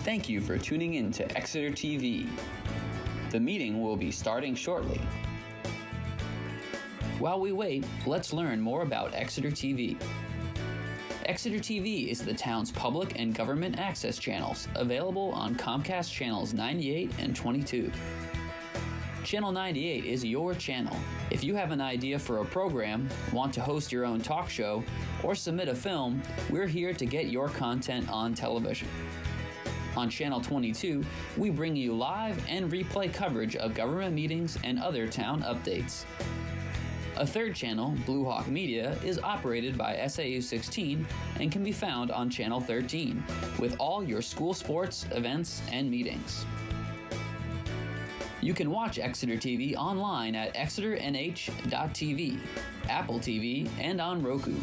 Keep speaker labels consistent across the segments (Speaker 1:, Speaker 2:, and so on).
Speaker 1: Thank you for tuning in to Exeter TV. The meeting will be starting shortly. While we wait, let's learn more about Exeter TV. Exeter TV is the town's public and government access channels, available on Comcast channels 98 and 22. Channel 98 is your channel. If you have an idea for a program, want to host your own talk show, or submit a film, we're here to get your content on television. On Channel 22, we bring you live and replay coverage of government meetings and other town updates. A third channel, Blue Hawk Media, is operated by SAU 16 and can be found on Channel 13, with all your school sports, events, and meetings. You can watch Exeter TV online at exeternh.tv, Apple TV, and on Roku.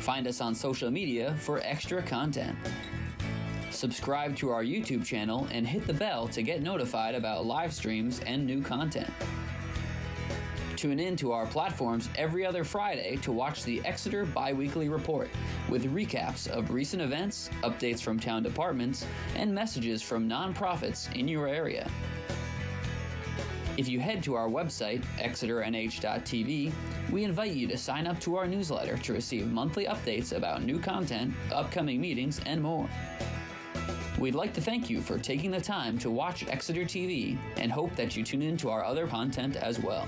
Speaker 1: Find us on social media for extra content. Subscribe to our YouTube channel and hit the bell to get notified about live streams and new content. Tune in to our platforms every other Friday to watch the Exeter Biweekly Report with recaps of recent events, updates from town departments, and messages from nonprofits in your area. If you head to our website, exeternh.tv, we invite you to sign up to our newsletter to receive monthly updates about new content, upcoming meetings, and more. We'd like to thank you for taking the time to watch Exeter TV and hope that you tune in to our other content as well.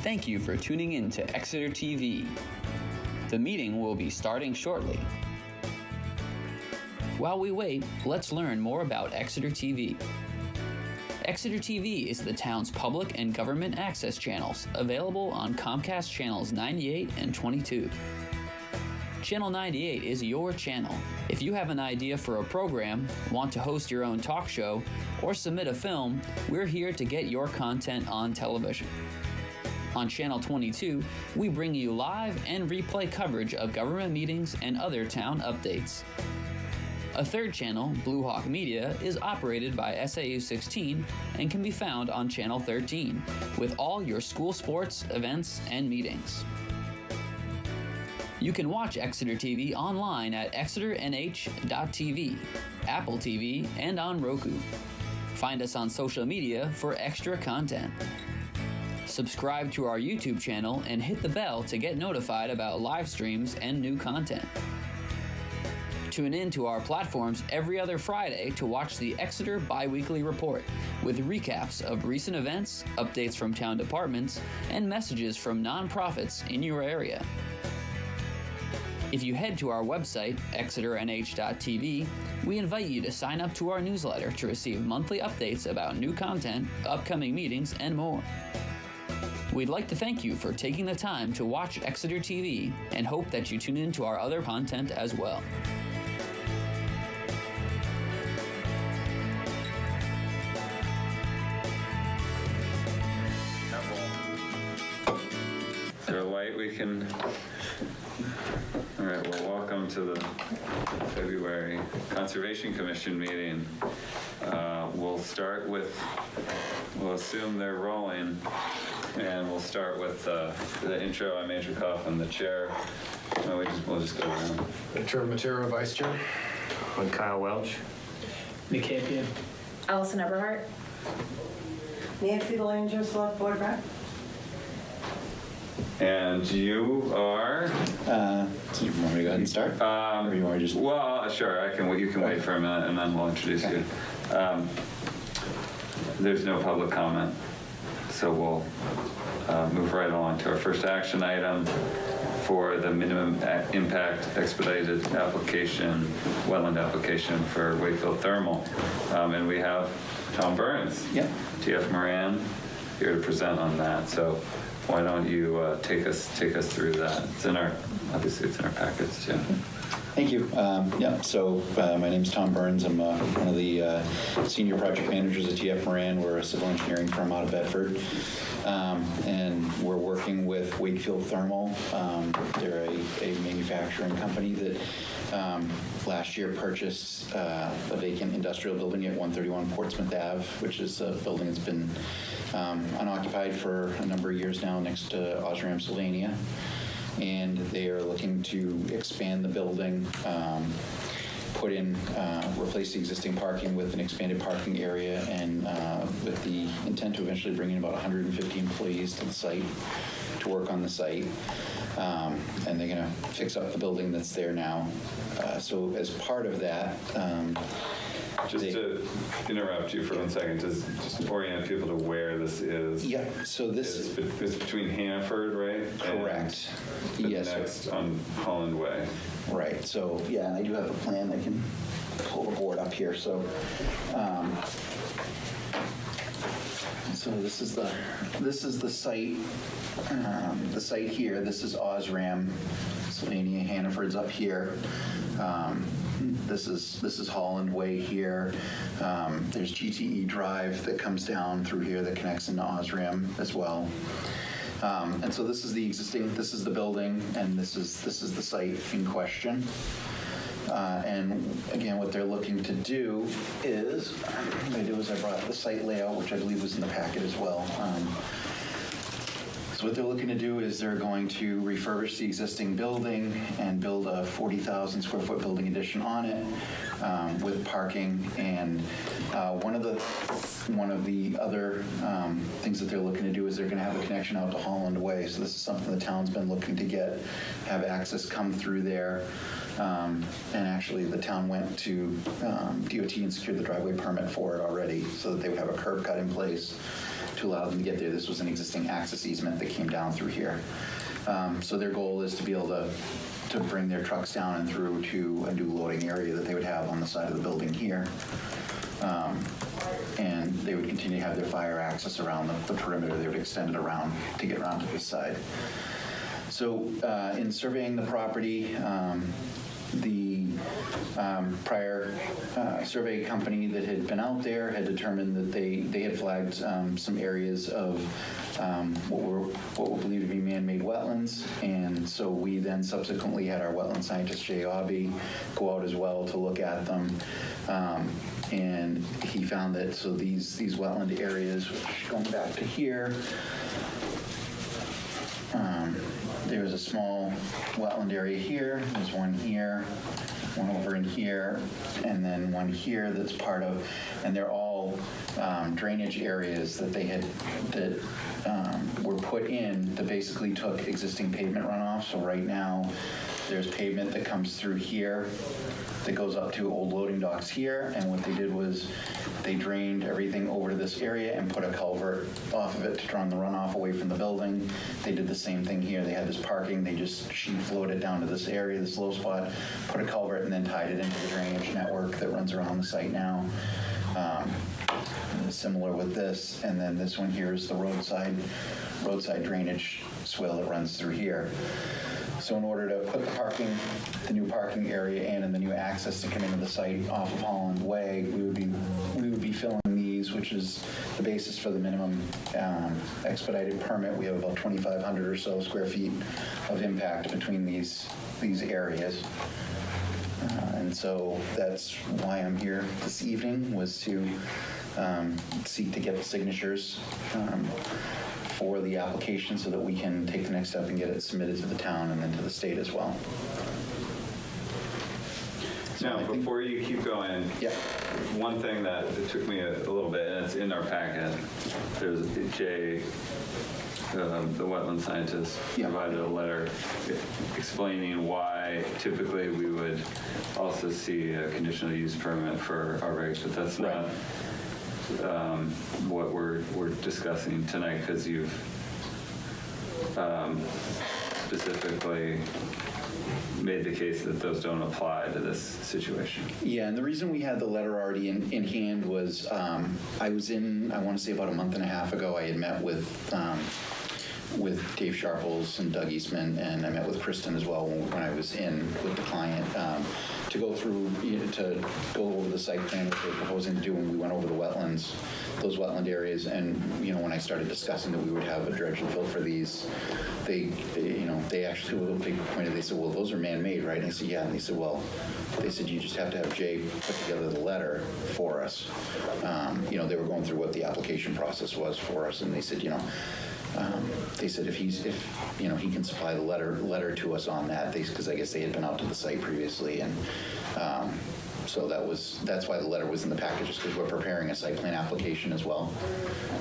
Speaker 1: Thank you for tuning in to Exeter TV. The meeting will be starting shortly. While we wait, let's learn more about Exeter TV. Exeter TV is the town's public and government access channels, available on Comcast channels 98 and 22. Channel 98 is your channel. If you have an idea for a program, want to host your own talk show, or submit a film, we're here to get your content on television. On Channel 22, we bring you live and replay coverage of government meetings and other town updates. A third channel, Blue Hawk Media, is operated by SAU 16 and can be found on Channel 13, with all your school sports, events, and meetings. You can watch Exeter TV online at exeternh.tv, Apple TV, and on Roku. Find us on social media for extra content. Subscribe to our YouTube channel and hit the bell to get notified about live streams and new content. Tune in to our platforms every other Friday to watch the Exeter Biweekly Report with recaps of recent events, updates from town departments, and messages from nonprofits in your area. If you head to our website, exeternh.tv, we invite you to sign up to our newsletter to receive monthly updates about new content, upcoming meetings, and more. We'd like to thank you for taking the time to watch Exeter TV and hope that you tune in to our other content as well.
Speaker 2: Is there a light we can... All right, well, welcome to the February Conservation Commission meeting. We'll assume they're rolling, and we'll start with the intro. I'm Andrew Coughlin, the chair. We'll just go around.
Speaker 3: Chair Matera, vice chair.
Speaker 4: I'm Kyle Welch.
Speaker 5: Nick Campion.
Speaker 6: Allison Eberhardt.
Speaker 7: Nancy Belanger, select board rep.
Speaker 2: And you are?
Speaker 3: So you want me to go ahead and start? Or you want to just...
Speaker 2: Well, sure, I can. You can wait for a minute, and then we'll introduce you. There's no public comment, so we'll move right along to our first action item for the minimum impact expedited application, wetland application for Wakefield Thermal. And we have Tom Burns, TF Moran, here to present on that. So why don't you take us through that? Obviously it's in our packets too.
Speaker 8: Thank you. So my name is Tom Burns. I'm one of the senior project managers at TF Moran. We're a civil engineering firm out of Bedford. And we're working with Wakefield Thermal. They're a manufacturing company that last year purchased a vacant industrial building at 131 Portsmouth Ave, which is a building that's been unoccupied for a number of years now next to Osram Sylvania. And they are looking to expand the building, replace the existing parking with an expanded parking area, and with the intent to eventually bring in about 150 employees to the site to work on the site. And they're going to fix up the building that's there now. So as part of that,
Speaker 2: just to interrupt you for 1 second, just orient people to where this is.
Speaker 8: Yeah, so this
Speaker 2: it's between Hannaford, right?
Speaker 8: Correct.
Speaker 2: And
Speaker 8: yes.
Speaker 2: Next on Holland Way.
Speaker 8: Right. So yeah, and I do have a plan. I can pull the board up here. So, so this is the site. The site here. This is Osram, Sylvania, Hannaford's up here. This is Holland Way here. There's GTE Drive that comes down through here that connects into Osram as well. And so this is the building, and this is the site in question. And again, what they're looking to do is, I brought the site layout, which I believe was in the packet as well. So what they're looking to do is they're going to refurbish the existing building and build a 40,000 square foot building addition on it with parking. And one of the other things that they're looking to do is they're going to have a connection out to Holland Way. So this is something the town's been looking to have access come through there. And actually the town went to DOT and secured the driveway permit for it already so that they would have a curb cut in place to allow them to get there. This was an existing access easement that came down through here. So their goal is to be able to bring their trucks down and through to a new loading area that they would have on the side of the building here. And they would continue to have their fire access around the perimeter. They would extend it around to get around to this side. So in surveying the property, the prior survey company that had been out there had determined that they had flagged some areas of what were believed to be man-made wetlands, and so we then subsequently had our wetland scientist Jay Aubie go out as well to look at them, and he found that these wetland areas, which going back to here. There was a small wetland area here, there's one here, one over in here, and then one here that's part of, and they're all drainage areas that they had, that were put in that basically took existing pavement runoff. So right now, there's pavement that comes through here that goes up to old loading docks here, and what they did was they drained everything over to this area and put a culvert off of it to drain the runoff away from the building. They did the same thing here. They had this parking, they just sheet flowed it down to this area, this low spot, put a culvert, and then tied it into the drainage network that runs around the site now. Similar with this, and then this one here is the roadside drainage swale that runs through here. So in order to put the new parking area in and the new access to come into the site off of Holland Way, we would be filling these, which is the basis for the minimum expedited permit. We have about 2,500 or so square feet of impact between these areas. And so that's why I'm here this evening, was to seek to get the signatures for the application so that we can take the next step and get it submitted to the town and then to the state as well.
Speaker 2: Now, before you keep going,
Speaker 8: Yeah.
Speaker 2: one thing that it took me a little bit, and it's in our packet, there's Jay, the wetland scientist, provided a letter explaining why typically we would also see a conditional use permit for our regs, but that's not what we're discussing tonight, because you've specifically made the case that those don't apply to this situation.
Speaker 8: Yeah, and the reason we had the letter already in hand was I was in, I want to say about a month and a half ago, I had met with Dave Sharples and Doug Eastman, and I met with Kristen as well when I was in with the client to go through, to go over the site plan that they're proposing to do, and we went over the wetlands, those wetland areas, and when I started discussing that we would have a dredge and fill for these, they actually were big pointed. They said, well, those are man-made, right? And I said, yeah. And they said, well, you just have to have Jay put together the letter for us. They were going through what the application process was for us, and they said, they said if he can supply the letter to us on that, because I guess they had been out to the site previously, and so that's why the letter was in the package, just because we're preparing a site plan application as well.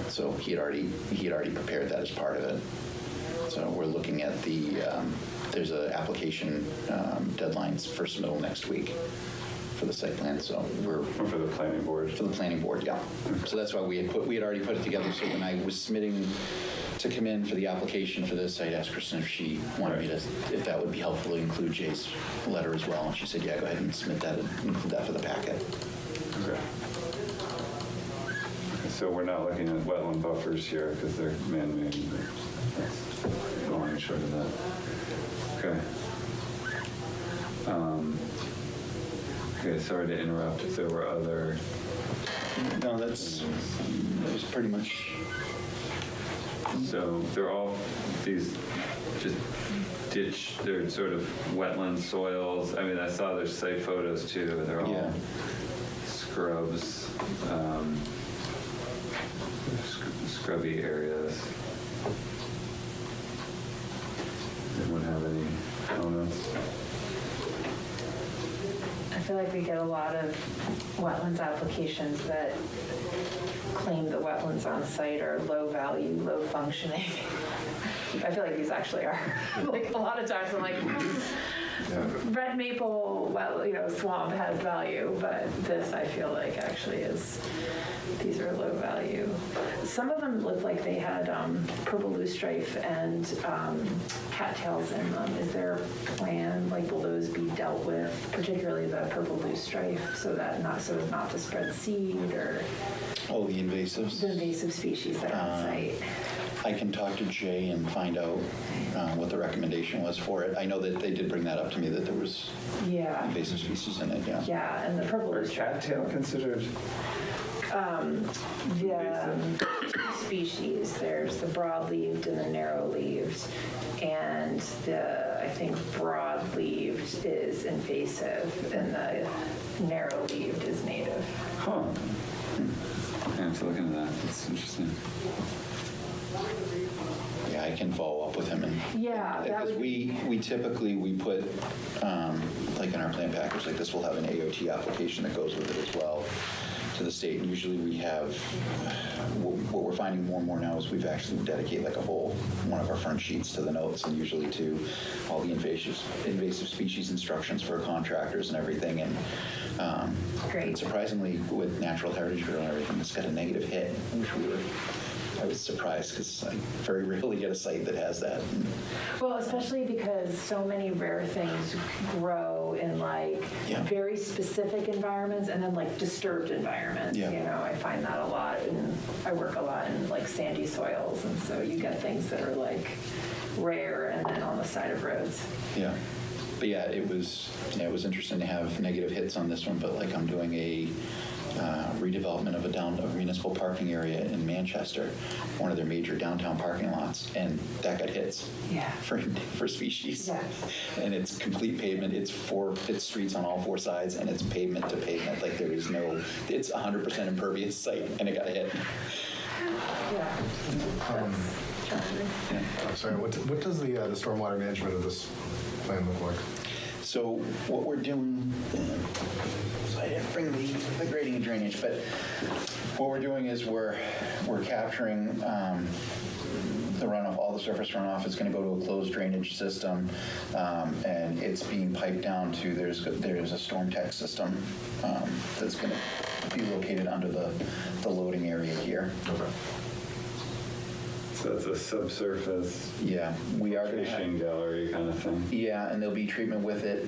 Speaker 8: So he had already prepared that as part of it. So we're looking at there's an application deadlines for submittal next week for the site plan. So we're
Speaker 2: For the planning board.
Speaker 8: For the planning board, yeah. So that's why we had already put it together. So when I was submitting to come in for the application for this, I'd asked Kristen if she wanted me to, if that would be helpful to include Jay's letter as well. And she said, yeah, go ahead and submit that, include that for the packet.
Speaker 2: Okay. So we're not looking at wetland buffers here because they're man-made. That's long and short of that. Okay. Okay, sorry to interrupt if there were other...
Speaker 8: No, that was pretty much...
Speaker 2: So they're all these just they're sort of wetland soils. I mean, I saw their site photos too. They're all scrubs, scrubby areas. Anyone have any comments?
Speaker 6: I feel like we get a lot of wetlands applications that claim the wetlands on site are low value, low functioning. I feel like these actually are. Like a lot of times I'm like, red maple, well, swamp has value, but this I feel like actually these are low value. Some of them look like they had purple loosestrife and cattails in them. Is there a plan, like will those be dealt with, particularly the purple loosestrife, so as not to spread seed or
Speaker 8: Oh, the invasives?
Speaker 6: the invasive species that are on site?
Speaker 8: I can talk to Jay and find out what the recommendation was for it. I know that they did bring that up to me, that there was
Speaker 6: Yeah.
Speaker 8: invasive species in it, yeah.
Speaker 6: Yeah, and the purple
Speaker 2: Are
Speaker 6: loosestrife.
Speaker 2: cattail considered?
Speaker 6: The two species, there's the broad-leaved and the narrow-leaved, and I think broad-leaved is invasive and the narrow-leaved is native.
Speaker 2: Huh. I have to look into that. That's interesting.
Speaker 8: Yeah, I can follow up with him and.
Speaker 6: Yeah, that
Speaker 8: Because
Speaker 6: would
Speaker 8: we typically, we put, like in our plant package, like this will have an AOT application that goes with it as well to the state. And usually we have, what we're finding more and more now is we've actually dedicated like a whole, one of our front sheets to the notes and usually to all the invasive species instructions for contractors and everything. And
Speaker 6: Great.
Speaker 8: and surprisingly, with Natural Heritage Bureau and everything, it's got a negative hit, which I was surprised because I very rarely get a site that has that.
Speaker 6: Well, especially because so many rare things grow in like
Speaker 8: Yeah.
Speaker 6: very specific environments and then like disturbed environments.
Speaker 8: Yeah.
Speaker 6: I find that a lot, and I work a lot in like sandy soils, and so you get things that are like rare and then on the side of roads.
Speaker 8: Yeah. But yeah, it was interesting to have negative hits on this one, but like I'm doing a redevelopment of a municipal parking area in Manchester, one of their major downtown parking lots, and that got hits.
Speaker 6: Yeah.
Speaker 8: For species.
Speaker 6: Yeah.
Speaker 8: And it's complete pavement. It's streets on all four sides, and it's pavement to pavement. Like there is no, it's 100% impervious site, and it got hit.
Speaker 6: Yeah.
Speaker 9: Sorry, what does the stormwater management of this plan look like?
Speaker 8: So what we're doing, so I didn't bring the grading and drainage, but what we're doing is we're capturing the runoff, all the surface runoff is going to go to a closed drainage system, and it's being piped down to, there's a storm tech system that's going to be located under the loading area here.
Speaker 9: Okay.
Speaker 2: So it's a subsurface
Speaker 8: Yeah, we are going to have.
Speaker 2: fishing gallery kind of thing.
Speaker 8: Yeah, and there'll be treatment with it.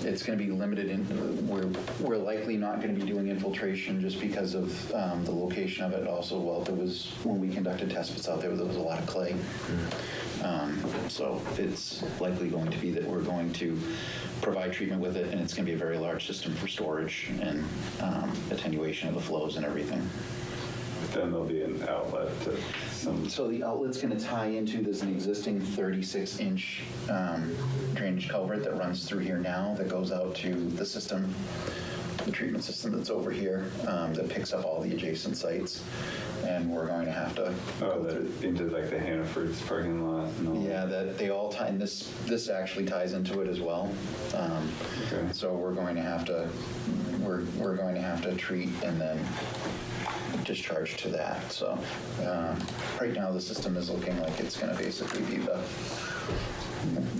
Speaker 8: It's going to be limited in, we're likely not going to be doing infiltration just because of the location of it. Also, well, when we conducted test pits out there was a lot of clay. So it's likely going to be that we're going to provide treatment with it, and it's going to be a very large system for storage and attenuation of the flows and everything.
Speaker 2: Then there'll be an outlet to some.
Speaker 8: So the outlet's going to tie into, there's an existing 36-inch drainage culvert that runs through here now that goes out to the system, the treatment system that's over here that picks up all the adjacent sites. And we're going to have to go through.
Speaker 2: Into like the Hannaford's parking lot and all.
Speaker 8: Yeah, that they all tie, and this actually ties into it as well.
Speaker 2: Okay.
Speaker 8: So we're going to have to treat and then discharge to that. So right now the system is looking like it's going to basically be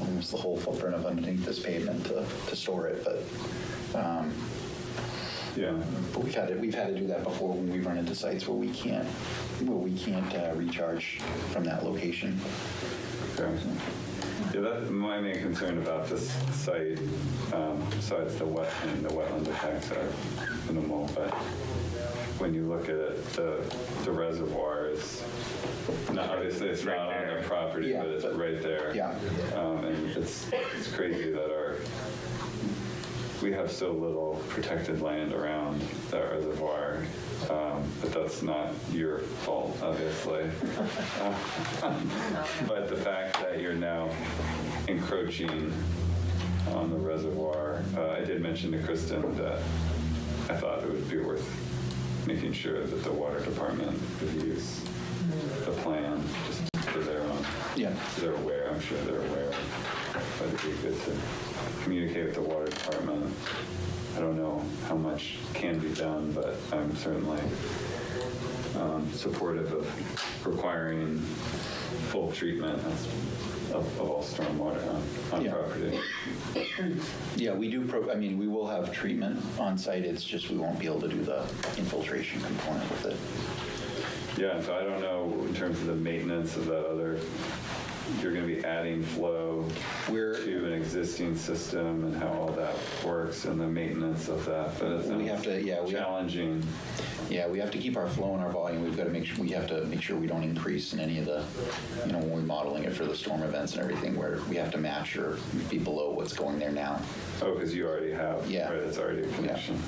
Speaker 8: almost the whole footprint of underneath this pavement to store it. But
Speaker 2: Yeah.
Speaker 8: but we've had to do that before when we run into sites where we can't recharge from that location.
Speaker 2: Okay. Yeah, that's my main concern about this site. Besides the wetland effects are minimal, but when you look at it, the reservoir is not, obviously it's not on their property,
Speaker 8: Yeah,
Speaker 2: but it's
Speaker 8: but-
Speaker 2: right there.
Speaker 8: Yeah.
Speaker 2: And it's crazy that we have so little protected land around that reservoir, but that's not your fault, obviously. But the fact that you're now encroaching on the reservoir, I did mention to Kristen that I thought it would be worth making sure that the water department reviews the plan, just for their own.
Speaker 8: Yeah.
Speaker 2: They're aware, I'm sure they're aware, but it'd be good to communicate with the water department. I don't know how much can be done, but I'm certainly supportive of requiring full treatment. That's of all stormwater on
Speaker 8: Yeah.
Speaker 2: property.
Speaker 8: Yeah, we do, I mean, we will have treatment on site, it's just we won't be able to do the infiltration component with it.
Speaker 2: Yeah, so I don't know in terms of the maintenance of that other, you're going to be adding flow to an existing system and how all that works and the maintenance of that, but it's
Speaker 8: We have to, yeah,
Speaker 2: challenging.
Speaker 8: Yeah, we have to keep our flow and our volume. We've got to make sure, we have to make sure we don't increase in any of the, you know, when we're modeling it for the storm events and everything, where we have to match or be below what's going there now.
Speaker 2: Oh, because you already have,
Speaker 8: Yeah.
Speaker 2: right, it's already a connection.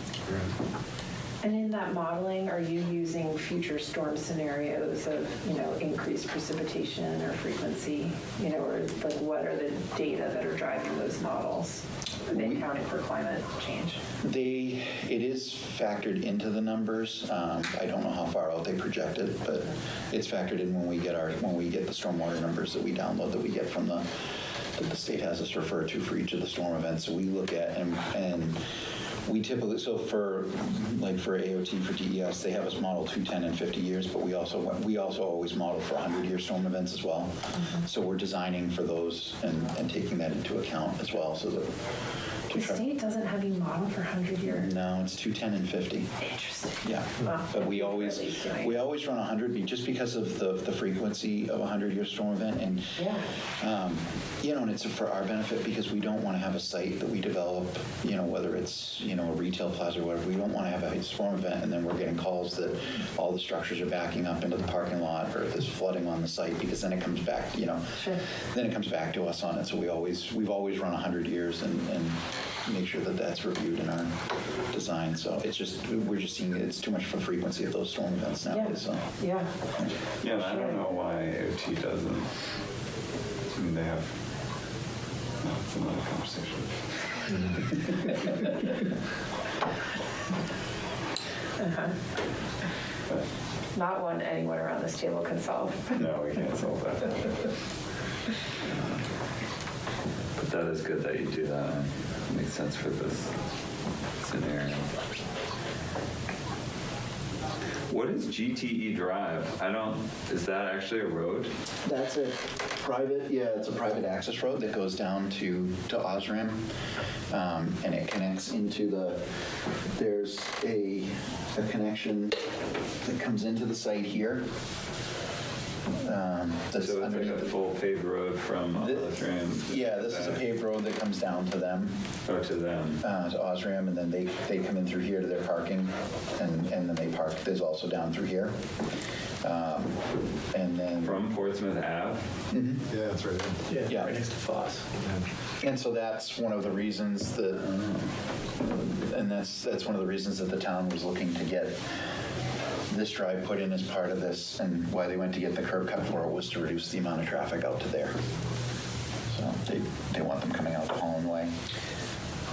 Speaker 6: And in that modeling, are you using future storm scenarios of, you know, increased precipitation or frequency, you know, or like what are the data that are driving those models? Are they accounting for climate change?
Speaker 8: It is factored into the numbers. I don't know how far out they project it, but it's factored in when we get the stormwater numbers that we download, that we get from that the state has us refer to for each of the storm events. So we look at and we typically, so for AOT, for DES, they have us model 2, 10, and 50 years, but we also always model for 100-year storm events as well. Mm-hmm. So we're designing for those and taking that into account as well. So that
Speaker 6: the state doesn't have you model for 100 years.
Speaker 8: No, it's 2, 10, and 50.
Speaker 6: Interesting.
Speaker 8: Yeah, but we always run 100 just because of the frequency of a 100-year storm event, and you know, and it's for our benefit because we don't want to have a site that we develop, you know, whether it's, you know, a retail plaza or whatever. We don't want to have a storm event and then we're getting calls that all the structures are backing up into the parking lot or there's flooding on the site, because then it comes back, you know, then it comes back to us on it. So we've always run 100 years and make sure that that's reviewed in our design. So it's just, we're just seeing it's too much for the frequency of those storm events nowadays. So.
Speaker 6: Yeah.
Speaker 2: Yeah, and I don't know why AOT doesn't. I mean, they have. No, it's another conversation.
Speaker 6: Not one anyone around this table can solve.
Speaker 2: No, we can't solve that. But that is good that you do that. It makes sense for this scenario. What is GTE Drive? Is that actually a road?
Speaker 8: That's a private, it's a private access road that goes down to Osram, and it connects into there's a connection that comes into the site here. That's
Speaker 2: So it's like a full paved road from Osram?
Speaker 8: Yeah, this is a paved road that comes down to them.
Speaker 2: Oh, to them.
Speaker 8: To Osram, and then they come in through here to their parking, and then they park. There's also down through here. And then
Speaker 2: From Portsmouth Ave?
Speaker 8: Mm-hmm.
Speaker 9: Yeah, that's right there.
Speaker 5: Yeah, right next to Foss.
Speaker 8: And so that's one of the reasons that, and that's one of the reasons that the town was looking to get this drive put in as part of this, and why they went to get the curb cut for it was to reduce the amount of traffic out to there. So they want them coming out to Holland Way.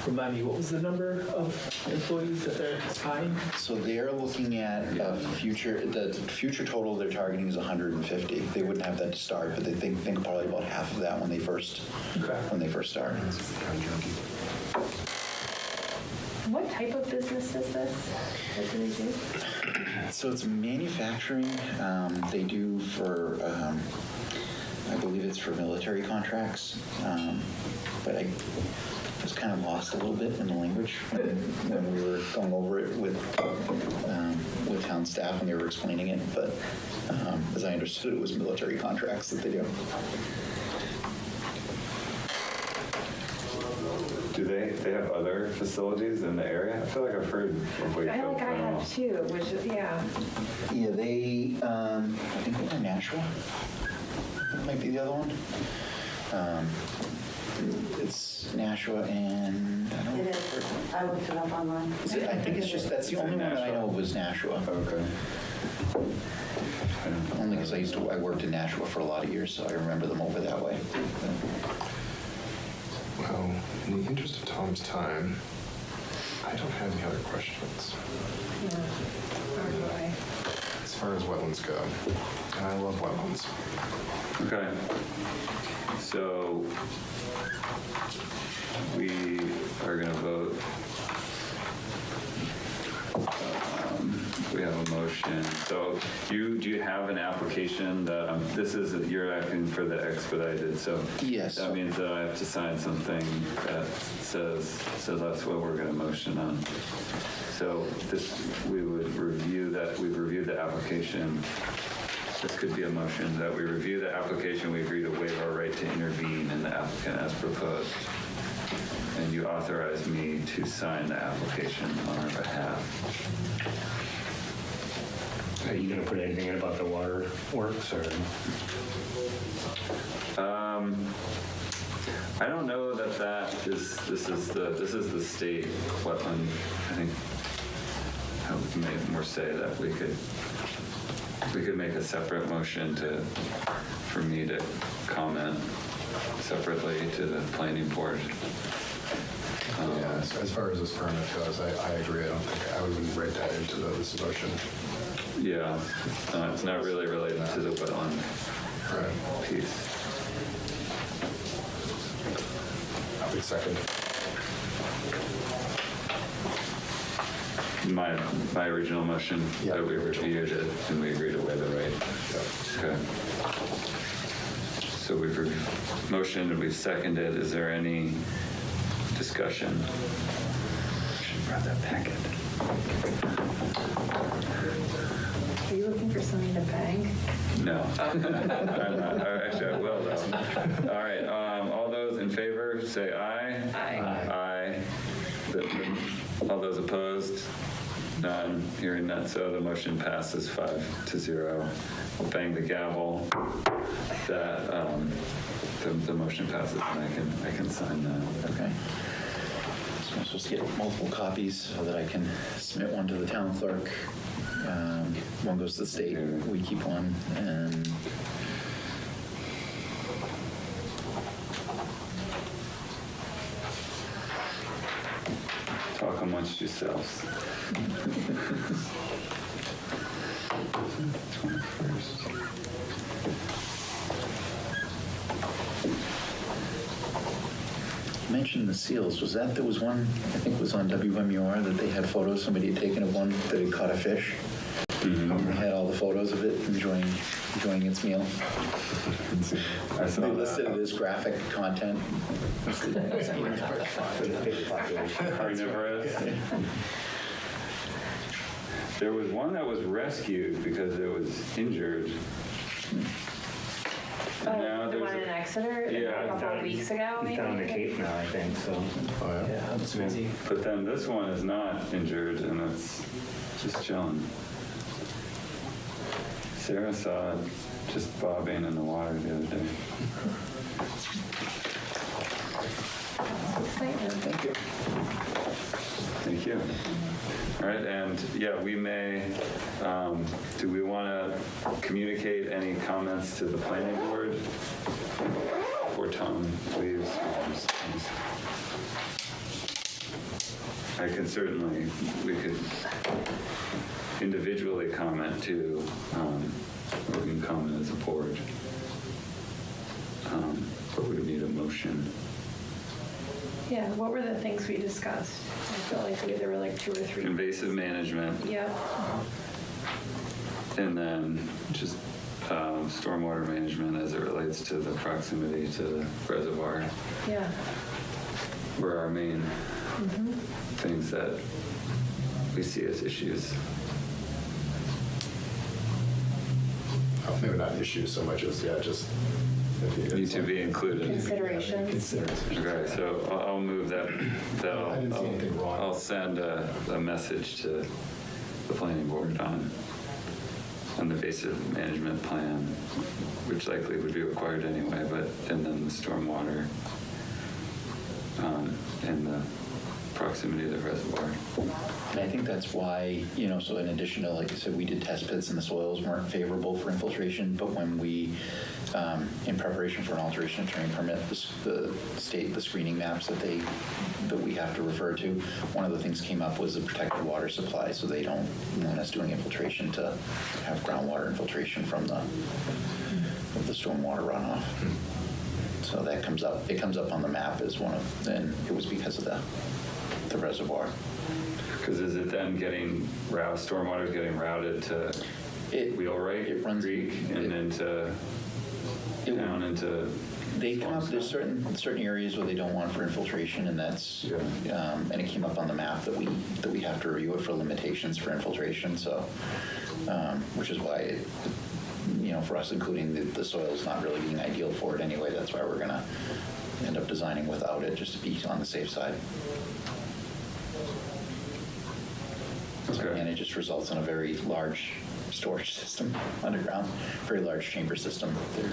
Speaker 5: Remind me, what was the number of employees that they're hiring?
Speaker 8: So they're looking at the future total they're targeting is 150. They wouldn't have that to start, but they think probably about half of that when they first start.
Speaker 6: What type of business is this? What do they do?
Speaker 8: So it's manufacturing. They do for, I believe it's for military contracts, but I was kind of lost a little bit in the language when we were going over it with town staff when they were explaining it. But as I understood, it was military contracts that they do.
Speaker 2: Do they have other facilities in the area? I feel like I've heard of Wakefield.
Speaker 6: I like I have too, which is, yeah.
Speaker 8: Yeah, they, I think they're Nashua. That might be the other one. It's Nashua and, I don't know.
Speaker 7: It is. I looked it up online.
Speaker 8: I think it's just, that's the only one that I know of was Nashua.
Speaker 2: Okay.
Speaker 8: Only because I worked in Nashua for a lot of years, so I remember them over that way.
Speaker 9: Well, in the interest of Tom's time, I don't have any other questions.
Speaker 6: Yeah. Or do I?
Speaker 9: As far as wetlands go, and I love wetlands.
Speaker 2: Okay. So we are going to vote. We have a motion motion. So do you have an application that, you're asking for the expedited, so
Speaker 8: Yes.
Speaker 2: that means that I have to sign something that says, so that's what we're gonna motion on. So we would review that, we've reviewed the application. This could be a motion that we review the application, we agree to waive our right to intervene in the applicant as proposed. And you authorize me to sign the application on our behalf.
Speaker 4: Are you going to put anything in about the water works or?
Speaker 2: I don't know that this is the state wetland. I think I would make more say that we could make a separate motion for me to comment separately to the planning board.
Speaker 9: Yeah, as far as this permit goes, I agree. I wouldn't write that into this motion.
Speaker 2: Yeah, it's not really related to the wetland piece.
Speaker 9: I would second.
Speaker 2: My original motion that we reviewed it and we agreed to waive the right. Okay. So we've motioned and we've seconded. Is there any discussion? I should have brought that packet.
Speaker 6: Are you looking for something to bang?
Speaker 2: No. I'm not. Actually, I will though. All right. All those in favor say aye.
Speaker 6: Aye.
Speaker 2: Aye. All those opposed? None. Hearing none. So the motion passes 5-0. We'll bang the gavel. That the motion passes, and I can sign that.
Speaker 8: Okay. So I'm supposed to get multiple copies so that I can submit one to the town clerk. One goes to the state, we keep one, and
Speaker 2: Talk amongst yourselves. 21st.
Speaker 8: you mentioned the seals. Was there was one, I think it was on WMUR, that they had photos, somebody had taken of one that had caught a fish. They had all the photos of it enjoying its meal.
Speaker 2: I saw
Speaker 8: They
Speaker 2: that.
Speaker 8: listed it as graphic content.
Speaker 2: Carnivorous. There was one that was rescued because it was injured. And now
Speaker 6: The
Speaker 2: there's
Speaker 6: one in Exeter,
Speaker 2: Yeah,
Speaker 6: a couple of weeks ago,
Speaker 4: He's
Speaker 6: maybe?
Speaker 4: down on the Cape now, I think, so.
Speaker 9: Oh, yeah.
Speaker 5: Yeah, that's crazy.
Speaker 2: But then this one is not injured, and it's just chilling. Sarah saw it just bobbing in the water the other day.
Speaker 6: Excitement.
Speaker 8: Thank you.
Speaker 2: Thank you. All right, and yeah, we may, do we want to communicate any comments to the planning board before Tom leaves? I can certainly, we could individually comment too, or we can comment as a board. But we would need a motion.
Speaker 6: Yeah, what were the things we discussed? I feel like there were like 2 or 3.
Speaker 2: Invasive management,
Speaker 6: Yep.
Speaker 2: and then just stormwater management as it relates to the proximity to the reservoir
Speaker 6: Yeah.
Speaker 2: were our main things that we see as issues.
Speaker 9: Oh, maybe not issues so much as, just.
Speaker 2: Need to be included.
Speaker 6: Considerations.
Speaker 2: Okay, so I'll move that.
Speaker 9: I didn't see anything wrong.
Speaker 2: I'll send a message to the planning board on the invasive management plan, which likely would be required anyway, and then the stormwater and the proximity of the reservoir.
Speaker 8: And I think that's why, so in addition to, like I said, we did test pits and the soils weren't favorable for infiltration, but when we, in preparation for an alteration of terrain permit, the screening maps that we have to refer to, one of the things came up was the protected water supply, so they don't want us doing infiltration to have groundwater infiltration from the stormwater runoff. So that comes up, it comes up on the map as one of, and it was because of that. the reservoir.
Speaker 2: Because is it then stormwater is getting routed to Wheelwright
Speaker 8: it runs-
Speaker 2: Creek and into down into?
Speaker 8: They come up, there's certain areas where they don't want for infiltration, and that's, and it came up on the map that we have to review it for limitations for infiltration, so, which is why, for us, including the soil's not really being ideal for it anyway, that's why we're gonna end up designing without it, just to be on the safe side. So
Speaker 2: Okay.
Speaker 8: again, it just results in a very large storage system underground, very large chamber system. They're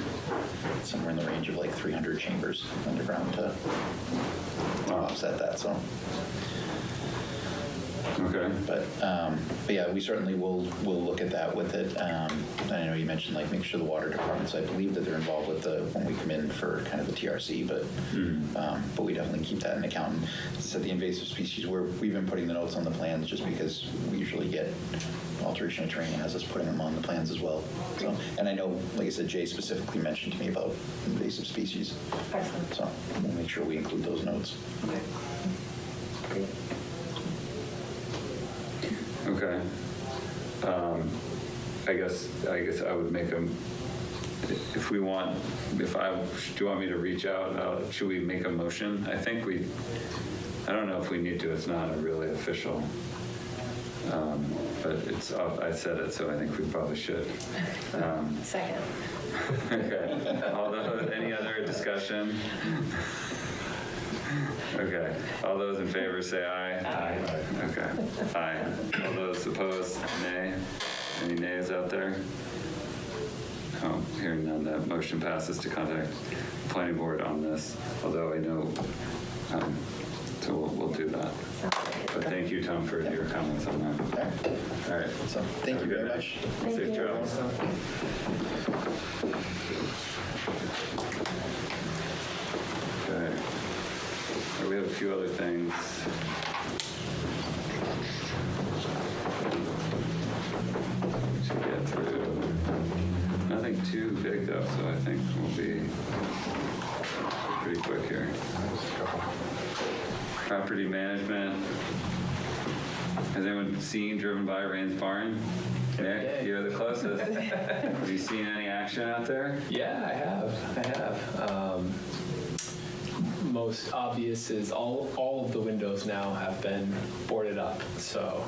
Speaker 8: somewhere in the range of like 300 chambers underground to offset that. So,
Speaker 2: Okay.
Speaker 8: but yeah, we certainly will look at that with it. I know you mentioned like make sure the water departments. I believe that they're involved with when we come in for kind of the TRC, but we definitely keep that in account. And as I said, the invasive species, we've been putting the notes on the plans just because we usually get alteration of terrain has us putting them on the plans as well. So, and I know, like I said, Jay specifically mentioned to me about invasive species.
Speaker 6: Excellent.
Speaker 8: So we'll make sure we include those notes.
Speaker 6: Okay. Great.
Speaker 2: Okay. I guess I would make do you want me to reach out, should we make a motion? I don't know if we need to, it's not a really official, but I said it, so I think we probably should.
Speaker 6: Second.
Speaker 2: Okay. Any other discussion? Okay. All those in favor say aye.
Speaker 6: Aye.
Speaker 2: Okay. Aye. All those opposed, nay. Any nays out there? Oh, hearing none, that motion passes to contact the planning board on this, although I know, so we'll do that. But thank you, Tom, for your comments on that. All right.
Speaker 8: So thank you very much.
Speaker 2: Safe travels. Okay. We have a few other things. To get through. Nothing too big though, so I think we'll be pretty quick here. Property management. Has anyone driven by Rain's Barn? Nick, you're the closest. Have you seen any action out there?
Speaker 5: Yeah, I have. Most obvious is all of the windows now have been boarded up. So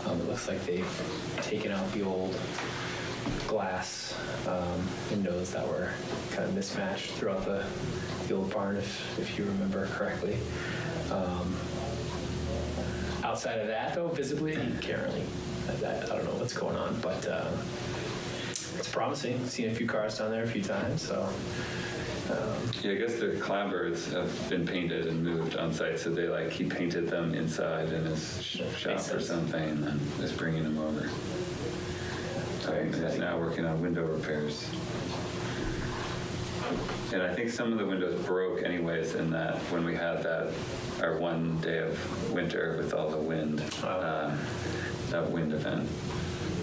Speaker 5: it looks like they've taken out the old glass windows that were kind of mismatched throughout the old barn, if you remember correctly. Outside of that, though, visibly, you can't really, I don't know what's going on, but it's promising. Seen a few cars down there a few times, so.
Speaker 2: Yeah, I guess the clapboards have been painted and moved on site, so he painted them inside in his shop or something and is bringing them over. And is now working on window repairs. And I think some of the windows broke anyways in that when we had our one day of winter with all the wind, that wind event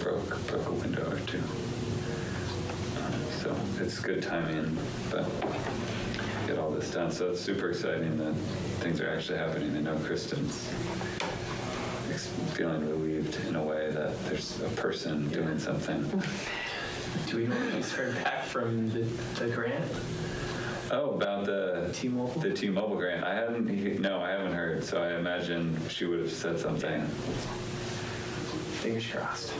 Speaker 2: broke a window or two. So it's good timing, but get all this done. So it's super exciting that things are actually happening. I know Kristen's feeling relieved in a way that there's a person doing something.
Speaker 5: Do we know if he's heard back from the grant?
Speaker 2: Oh, about the
Speaker 5: T-Mobile?
Speaker 2: The T-Mobile grant. I haven't heard, so I imagine she would have said something.
Speaker 5: Fingers crossed.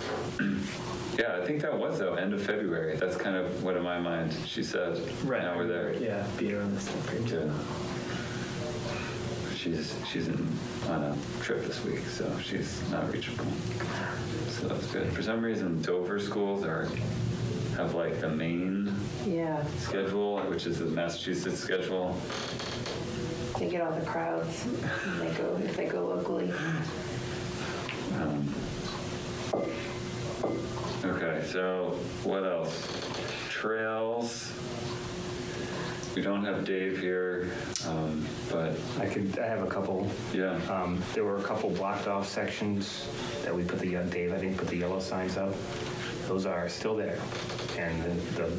Speaker 2: Yeah, I think that was, though, end of February. That's kind of what in my mind she said.
Speaker 5: Right.
Speaker 2: Now we're there.
Speaker 5: Yeah, being around this time.
Speaker 2: Yeah. She's on a trip this week, so she's not reachable. So that's good. For some reason, Dover schools have like the main schedule, which is the Massachusetts schedule.
Speaker 6: They get all the crowds if they go locally.
Speaker 2: Okay, so what else? Trails. We don't have Dave here, but
Speaker 4: I have a couple.
Speaker 2: yeah.
Speaker 4: There were a couple blocked off sections that we put Dave, I think, put the yellow signs up. those are still there. And the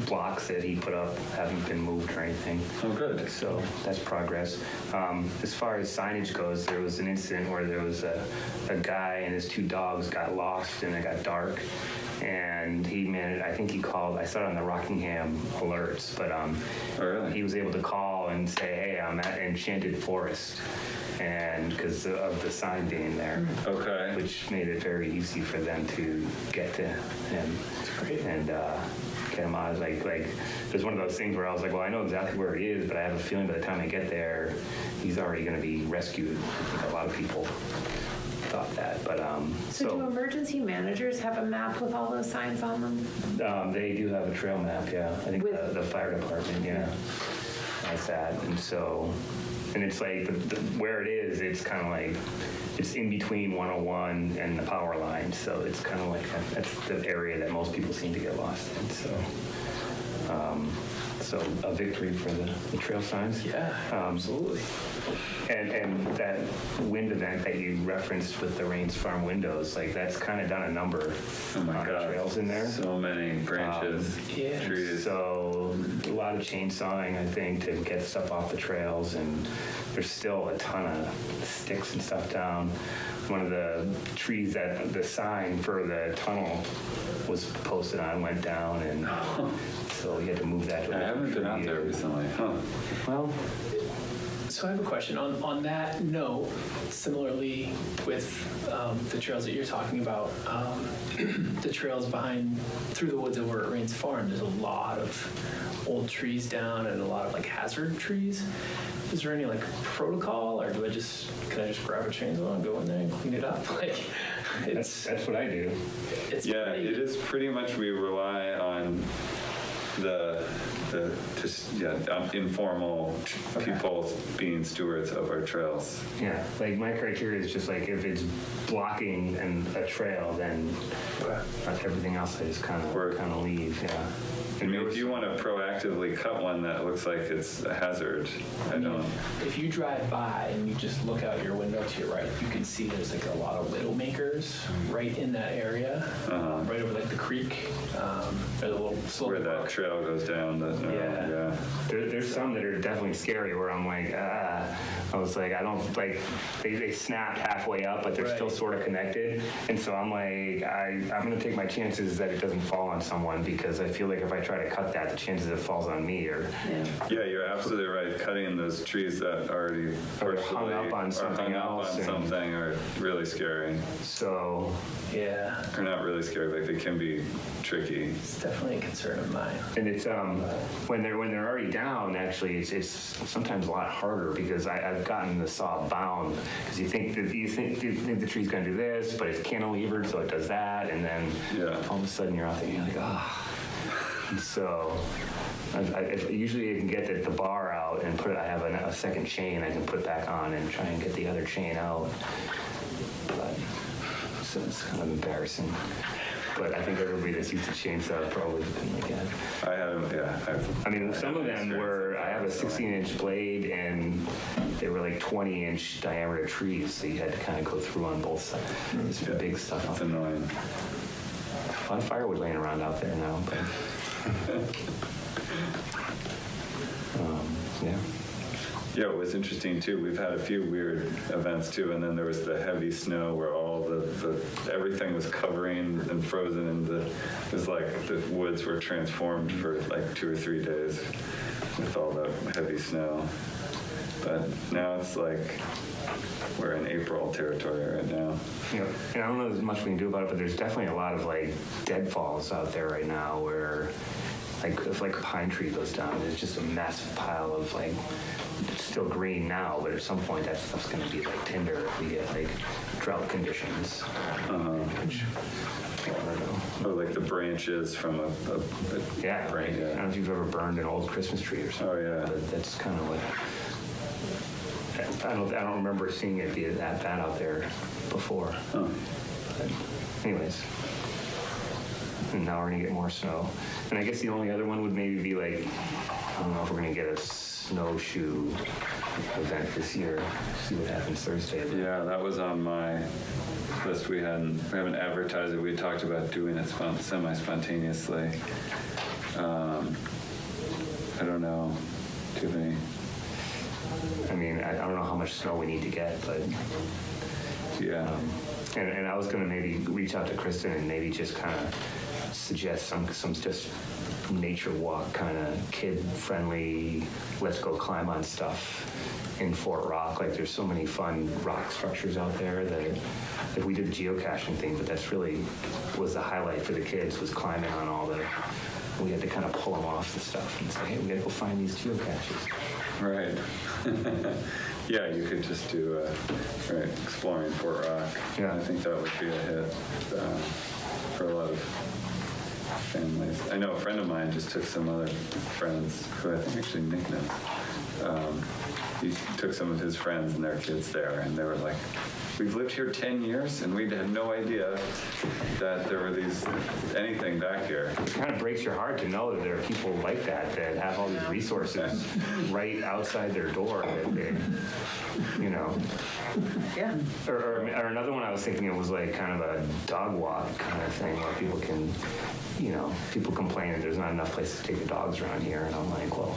Speaker 4: blocks that he put up haven't been moved or anything.
Speaker 2: Oh, good.
Speaker 4: So that's progress. As far as signage goes, there was an incident where there was a guy and his 2 dogs got lost and it got dark. And he managed, I think he called, I saw it on the Rockingham alerts, but
Speaker 2: really?
Speaker 4: he was able to call and say, hey, I'm at Enchanted Forest. And because of the sign being there,
Speaker 2: Okay.
Speaker 4: which made it very easy for them to get to him. That's great. And get him out. Like it was one of those things where I was like, well, I know exactly where he is, but I have a feeling by the time I get there, he's already going to be rescued. I think a lot of people thought that, but
Speaker 6: So do emergency managers have a map with all those signs on them?
Speaker 4: they do have a trail map, yeah. I think
Speaker 6: With-
Speaker 4: the fire department, yeah, has that, and so. And it's like, where it is, it's kind of like, it's in between 101 and the power line. So it's kind of like, that's the area that most people seem to get lost in. So a victory for the trail signs.
Speaker 5: Yeah, absolutely.
Speaker 4: And that wind event that you referenced with the Rains Farm windows, like that's kind of done a number
Speaker 2: Oh my
Speaker 4: on the
Speaker 2: God.
Speaker 4: trails in there.
Speaker 2: So many branches,
Speaker 5: yeah.
Speaker 2: trees.
Speaker 4: So a lot of chainsawing, I think, to get stuff off the trails, and there's still a ton of sticks and stuff down. One of the trees that the sign for the tunnel was posted on went down, and so we had to move that.
Speaker 2: I haven't been out there recently. Huh.
Speaker 4: Well,
Speaker 5: So I have a question on that note. Similarly, with the trails that you're talking about, the trails behind through the woods over at Rains Farm, there's a lot of old trees down and a lot of like hazard trees. Is there any like protocol, or can I just grab a chainsaw and go in there and clean it up? Like,
Speaker 4: that's what I do.
Speaker 5: it's
Speaker 2: Yeah,
Speaker 5: pretty-
Speaker 2: it is pretty much, we rely on informal people being stewards of our trails.
Speaker 4: Yeah, like my criteria is just like if it's blocking a trail, then everything else I just kind of leave. Yeah.
Speaker 2: I mean, if you want to proactively cut one that looks like it's a hazard, I don't.
Speaker 5: If you drive by and you just look out your window to your right, you can see there's like a lot of widow makers right in that area, right over like the creek. There's a little slope.
Speaker 2: Where that trail goes down.
Speaker 5: Yeah.
Speaker 4: There's some that are definitely scary where I'm like, I was like, I don't like, they snapped halfway up, but they're
Speaker 5: Right.
Speaker 4: still sort of connected. And so I'm like, I'm going to take my chances that it doesn't fall on someone, because I feel like if I try to cut that, the chances it falls on me are.
Speaker 2: Yeah, you're absolutely right. Cutting those trees that already
Speaker 4: Or
Speaker 2: partially
Speaker 4: hung up on something else and-
Speaker 2: something are really scary.
Speaker 4: So,
Speaker 5: Yeah,
Speaker 2: Or not really scary, like they can be tricky.
Speaker 5: it's definitely a concern of mine.
Speaker 4: and it's when they're already down, actually, it's sometimes a lot harder, because I've gotten the saw bound, because you think the tree's going to do this, but it's cantilevered, so it does that, and then all of a sudden you're out there, and you're like, ah. And so usually I can get the bar out and I have a second chain I can put back on and try and get the other chain out. But so it's kind of embarrassing. But I think everybody that's used to chainsaw probably didn't like that.
Speaker 2: I had, yeah.
Speaker 4: I mean, some of them were, I have a 16-inch blade, and they were like 20-inch diameter trees, so you had to kind of go through on both sides. It's big stuff.
Speaker 2: It's annoying.
Speaker 4: A lot of firewood laying around out there now, but yeah.
Speaker 2: Yeah, it was interesting too. We've had a few weird events too, and then there was the heavy snow where all everything was covering and frozen, and it was like the woods were transformed for like 2 or 3 days with all the heavy snow. But now it's like we're in April territory right now.
Speaker 4: You know, and I don't know as much we can do about it, but there's definitely a lot of like deadfalls out there right now where if like a pine tree goes down, there's just a massive pile of like, it's still green now, but at some point that stuff's going to be like tinder if we get like drought conditions. Which, I don't know.
Speaker 2: Or like the branches from a
Speaker 4: Yeah,
Speaker 2: branch.
Speaker 4: I don't know if you've ever burned an old Christmas tree or something.
Speaker 2: Oh, yeah.
Speaker 4: But that's kind of what. I don't remember seeing it be that bad out there before.
Speaker 2: Oh.
Speaker 4: But anyways, and now we're gonna get more snow. And I guess the only other one would maybe be like, I don't know if we're gonna get snowshoe event this year. See what happens Thursday.
Speaker 2: Yeah, that was on my list. We haven't advertised it. We talked about doing it semi-spontaneously. I don't know. Do you have any?
Speaker 4: I mean, I don't know how much snow we need to get, but
Speaker 2: Yeah.
Speaker 4: and I was gonna maybe reach out to Kristen and maybe just kind of suggest some just nature walk, kind of kid-friendly, let's go climb on stuff in Fort Rock. Like, there's so many fun rock structures out there that if we did the geocaching thing, but that's really was the highlight for the kids, was climbing on all the, we had to kind of pull them off the stuff and say, hey, we gotta go find these geocaches.
Speaker 2: Right. Yeah, you could just do exploring Fort Rock.
Speaker 4: Yeah.
Speaker 2: I think that would be a hit for a lot of families. I know a friend of mine just took some other friends who I think actually Nick knows. He took some of his friends and their kids there, and they were like, we've lived here 10 years and we had no idea that there were anything back here.
Speaker 4: It kind of breaks your heart to know that there are people like that have all these resources right outside their door that they, you know.
Speaker 6: Yeah.
Speaker 4: Or another one I was thinking of was like kind of a dog walk kind of thing where people can, you know, people complain that there's not enough places to take the dogs around here, and I'm like, well,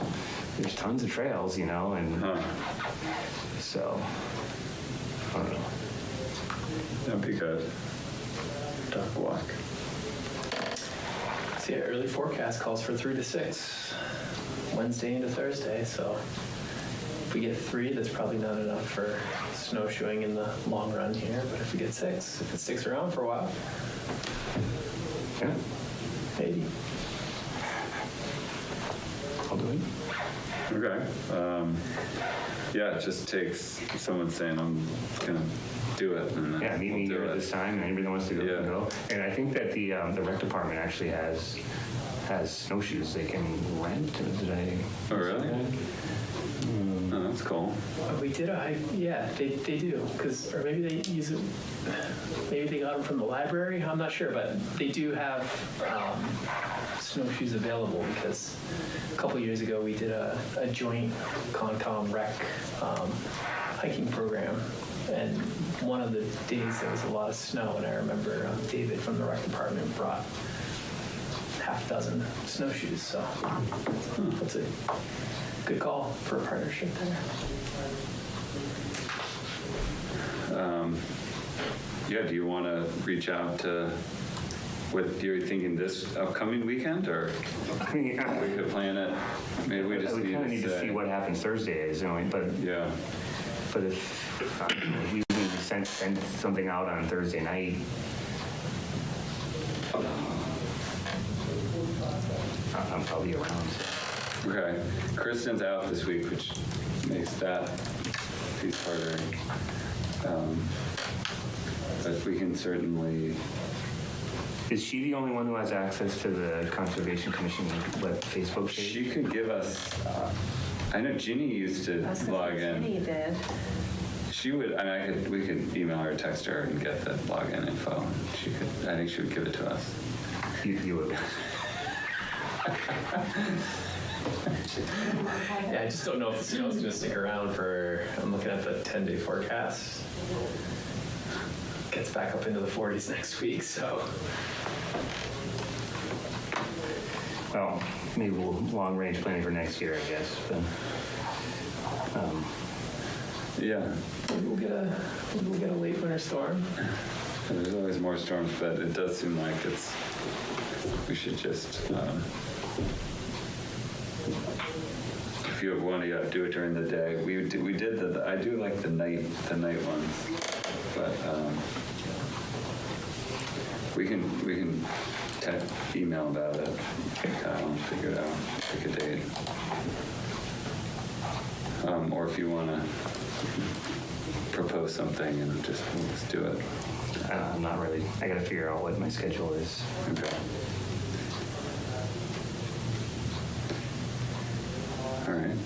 Speaker 4: there's tons of trails, you know, and so, I don't know.
Speaker 2: That'd be good. Dog walk.
Speaker 5: So yeah, early forecast calls for 3 to 6, Wednesday into Thursday. So if we get 3, that's probably not enough for snowshoeing in the long run here. But if we get 6, if it sticks around for a while,
Speaker 4: Yeah,
Speaker 5: maybe.
Speaker 4: I'll do it.
Speaker 2: Okay. Yeah, it just takes someone saying, I'm going to do it. And then
Speaker 4: Yeah, meet me
Speaker 2: we'll do
Speaker 4: here at
Speaker 2: it.
Speaker 4: this time, and anybody that wants to go
Speaker 2: Yeah.
Speaker 4: can go. And I think that the rec department actually has snowshoes they can rent. Did I?
Speaker 2: Oh, really?
Speaker 4: that?
Speaker 2: Oh, that's cool.
Speaker 5: We did a hike. Yeah, they do. Or maybe they use it. Maybe they got them from the library. I'm not sure, but they do have snowshoes available because a couple years ago we did a joint Concom rec hiking program. And one of the days there was a lot of snow, and I remember David from the rec department brought half a dozen snowshoes. So that's a good call for a partnership there.
Speaker 2: Yeah, do you want to reach out to what you're thinking this upcoming weekend, or
Speaker 4: I mean,
Speaker 2: we could plan it? Maybe we just
Speaker 4: we kind of need to
Speaker 2: say,
Speaker 4: see what happens Thursday, you know, but
Speaker 2: Yeah.
Speaker 4: but if we send something out on Thursday night, I'll be around.
Speaker 2: Okay. Kristen's out this week, which makes that piece harder. But we can certainly.
Speaker 4: Is she the only one who has access to the Conservation Commission Facebook page?
Speaker 2: She could give us. I know Ginny used to log in.
Speaker 6: Ginny did.
Speaker 2: She would. I mean, we could email her, or text her, and get the login info. She could. I think she would give it to us.
Speaker 4: You would.
Speaker 5: Yeah, I just don't know if the snow's going to stick around for, I'm looking at the 10-day forecast. Gets back up into the 40s next week, so.
Speaker 4: Well, maybe we'll long-range planning for next year, I guess. But,
Speaker 2: Yeah.
Speaker 5: Maybe we'll get a late winter storm.
Speaker 2: And there's always more storms, but it does seem like we should just. If you want to do it during the day, we did I do like the night ones, but we can email about it, figure it out, pick a date, or if you want to propose something and let's do it.
Speaker 4: I'm not really. I got to figure out what my schedule is.
Speaker 2: Okay. All right.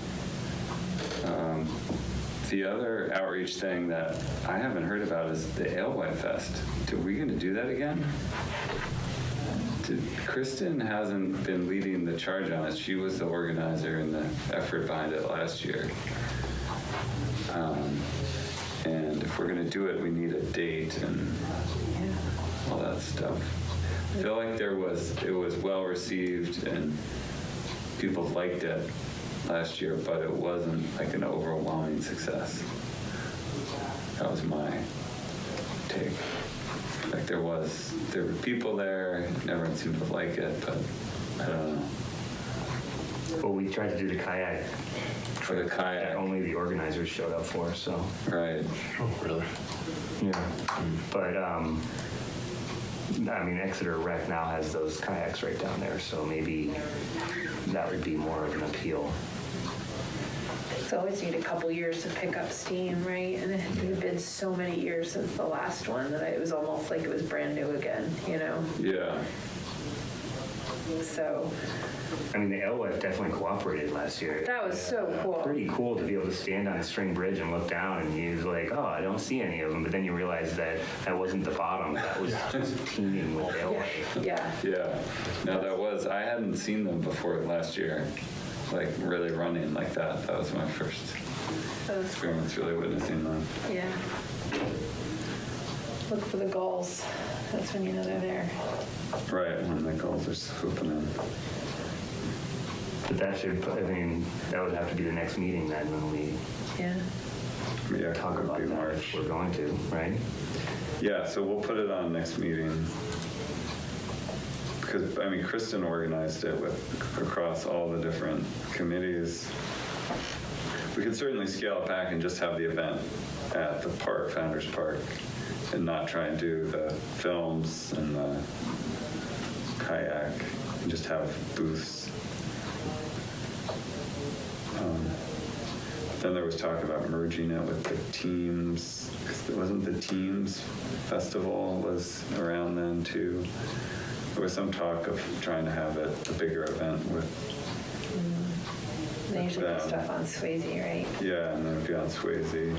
Speaker 2: The other outreach thing that I haven't heard about is the Alewife Fest. Are we going to do that again? Kristen hasn't been leading the charge on it. She was the organizer and the effort behind it last year. And if we're going to do it, we need a date and all that stuff. I feel like it was well received and people liked it last year, but it wasn't like an overwhelming success. That was my take. Like there were people there, everyone seemed to like it, but I don't know.
Speaker 4: Well, we tried to do the kayak.
Speaker 2: For the kayak.
Speaker 4: Only the organizers showed up for, so.
Speaker 2: Right.
Speaker 3: Oh, really?
Speaker 4: Yeah. But, I mean, Exeter Rec now has those kayaks right down there, so maybe that would be more of an appeal.
Speaker 6: It's always need a couple years to pick up steam, right? And it had been so many years since the last one that it was almost like it was brand new again, you know?
Speaker 2: Yeah.
Speaker 6: So
Speaker 4: I mean, the Alewife definitely cooperated last year.
Speaker 6: that was so cool.
Speaker 4: Pretty cool to be able to stand on a string bridge and look down and you're like, oh, I don't see any of them. But then you realize that that wasn't the bottom. That was just teeming with Alewife.
Speaker 6: Yeah.
Speaker 2: Yeah. No, I hadn't seen them before last year, like really running like that. That was my first experience really witnessing them.
Speaker 6: Yeah. Look for the gulls. That's when you know they're there.
Speaker 2: Right, when the gulls are swooping in.
Speaker 4: But that should, I mean, that would have to be the next meeting then when we
Speaker 6: Yeah.
Speaker 2: Yeah,
Speaker 4: talk
Speaker 2: it would
Speaker 4: about
Speaker 2: be
Speaker 4: that
Speaker 2: March.
Speaker 4: if we're going to, right?
Speaker 2: Yeah, so we'll put it on next meeting. Because, I mean, Kristen organized it across all the different committees. We could certainly scale it back and just have the event at the park, Founders Park, and not try and do the films and the kayak, and just have booths. Then there was talk about merging it with the teams. 'Cause it wasn't the teams festival was around then too. There was some talk of trying to have it a bigger event with.
Speaker 6: They usually put
Speaker 2: them.
Speaker 6: stuff on Swayze, right?
Speaker 2: Yeah, and then it'd be on Swayze.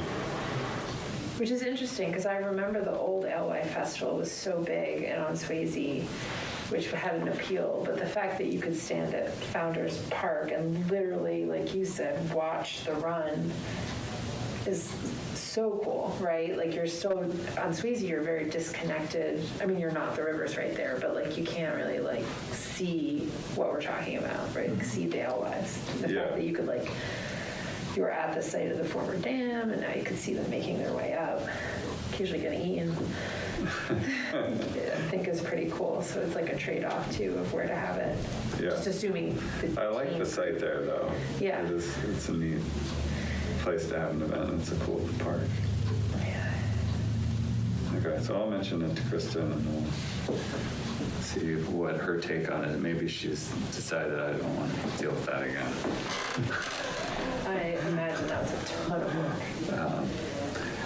Speaker 6: Which is interesting because I remember the old Alewife Festival was so big and on Swayze, which had an appeal. But the fact that you could stand at Founders Park and literally, like you said, watch the run is so cool, right? Like you're still on Swayze, you're very disconnected. I mean, you're not, the river's right there, but like you can't really like see what we're talking about, right? Like, see the alewives. The fact that you could like, you were at the site of the former dam and now you could see them making their way up, occasionally getting eaten. I think is pretty cool. So it's like a trade-off too of where to have it.
Speaker 2: Yeah.
Speaker 6: Just assuming
Speaker 2: I like the site there though.
Speaker 6: Yeah.
Speaker 2: It's a neat place to have an event. It's a cool park.
Speaker 6: Yeah.
Speaker 2: Okay, so I'll mention it to Kristen and we'll see what her take on it. Maybe she's decided I don't want to deal with that again.
Speaker 6: I imagine that's a ton of work.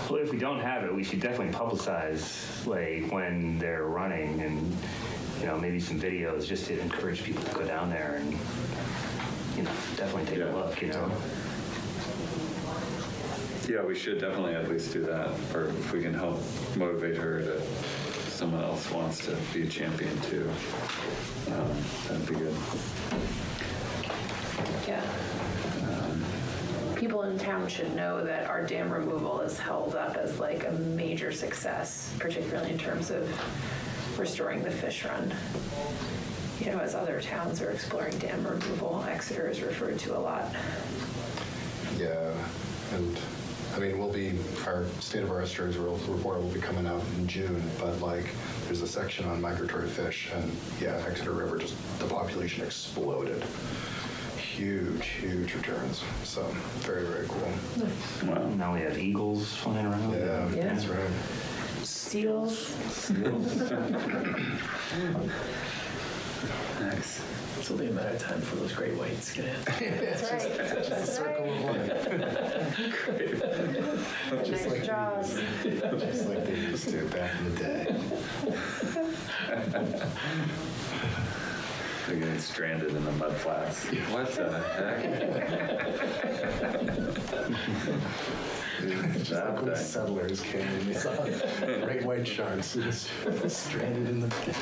Speaker 4: Well, if we don't have it, we should definitely publicize like when they're running and, you know, maybe some videos just to encourage people to go down there and, you know, definitely take a look, you know.
Speaker 2: Yeah, we should definitely at least do that, or if we can help motivate her to, someone else wants to be a champion too, that'd be good.
Speaker 6: Yeah. People in town should know that our dam removal is held up as like a major success, particularly in terms of restoring the fish run. You know, as other towns are exploring dam removal, Exeter is referred to a lot.
Speaker 9: Yeah, and I mean, our State of our Estuaries report will be coming out in June, but like, there's a section on migratory fish, and yeah, Exeter River, just the population exploded. Huge returns. So very, very cool.
Speaker 2: Wow.
Speaker 4: Now we have eagles flying around.
Speaker 9: Yeah, that's right.
Speaker 6: Seals.
Speaker 2: Nice.
Speaker 5: It's only a matter of time for those great whites get in.
Speaker 6: That's right. That's right. Nice jaws.
Speaker 9: Just like they used to back in the day.
Speaker 2: They're getting stranded in the mud flats. What the heck?
Speaker 9: Just like when settlers came and they saw great white sharks just stranded in the pit.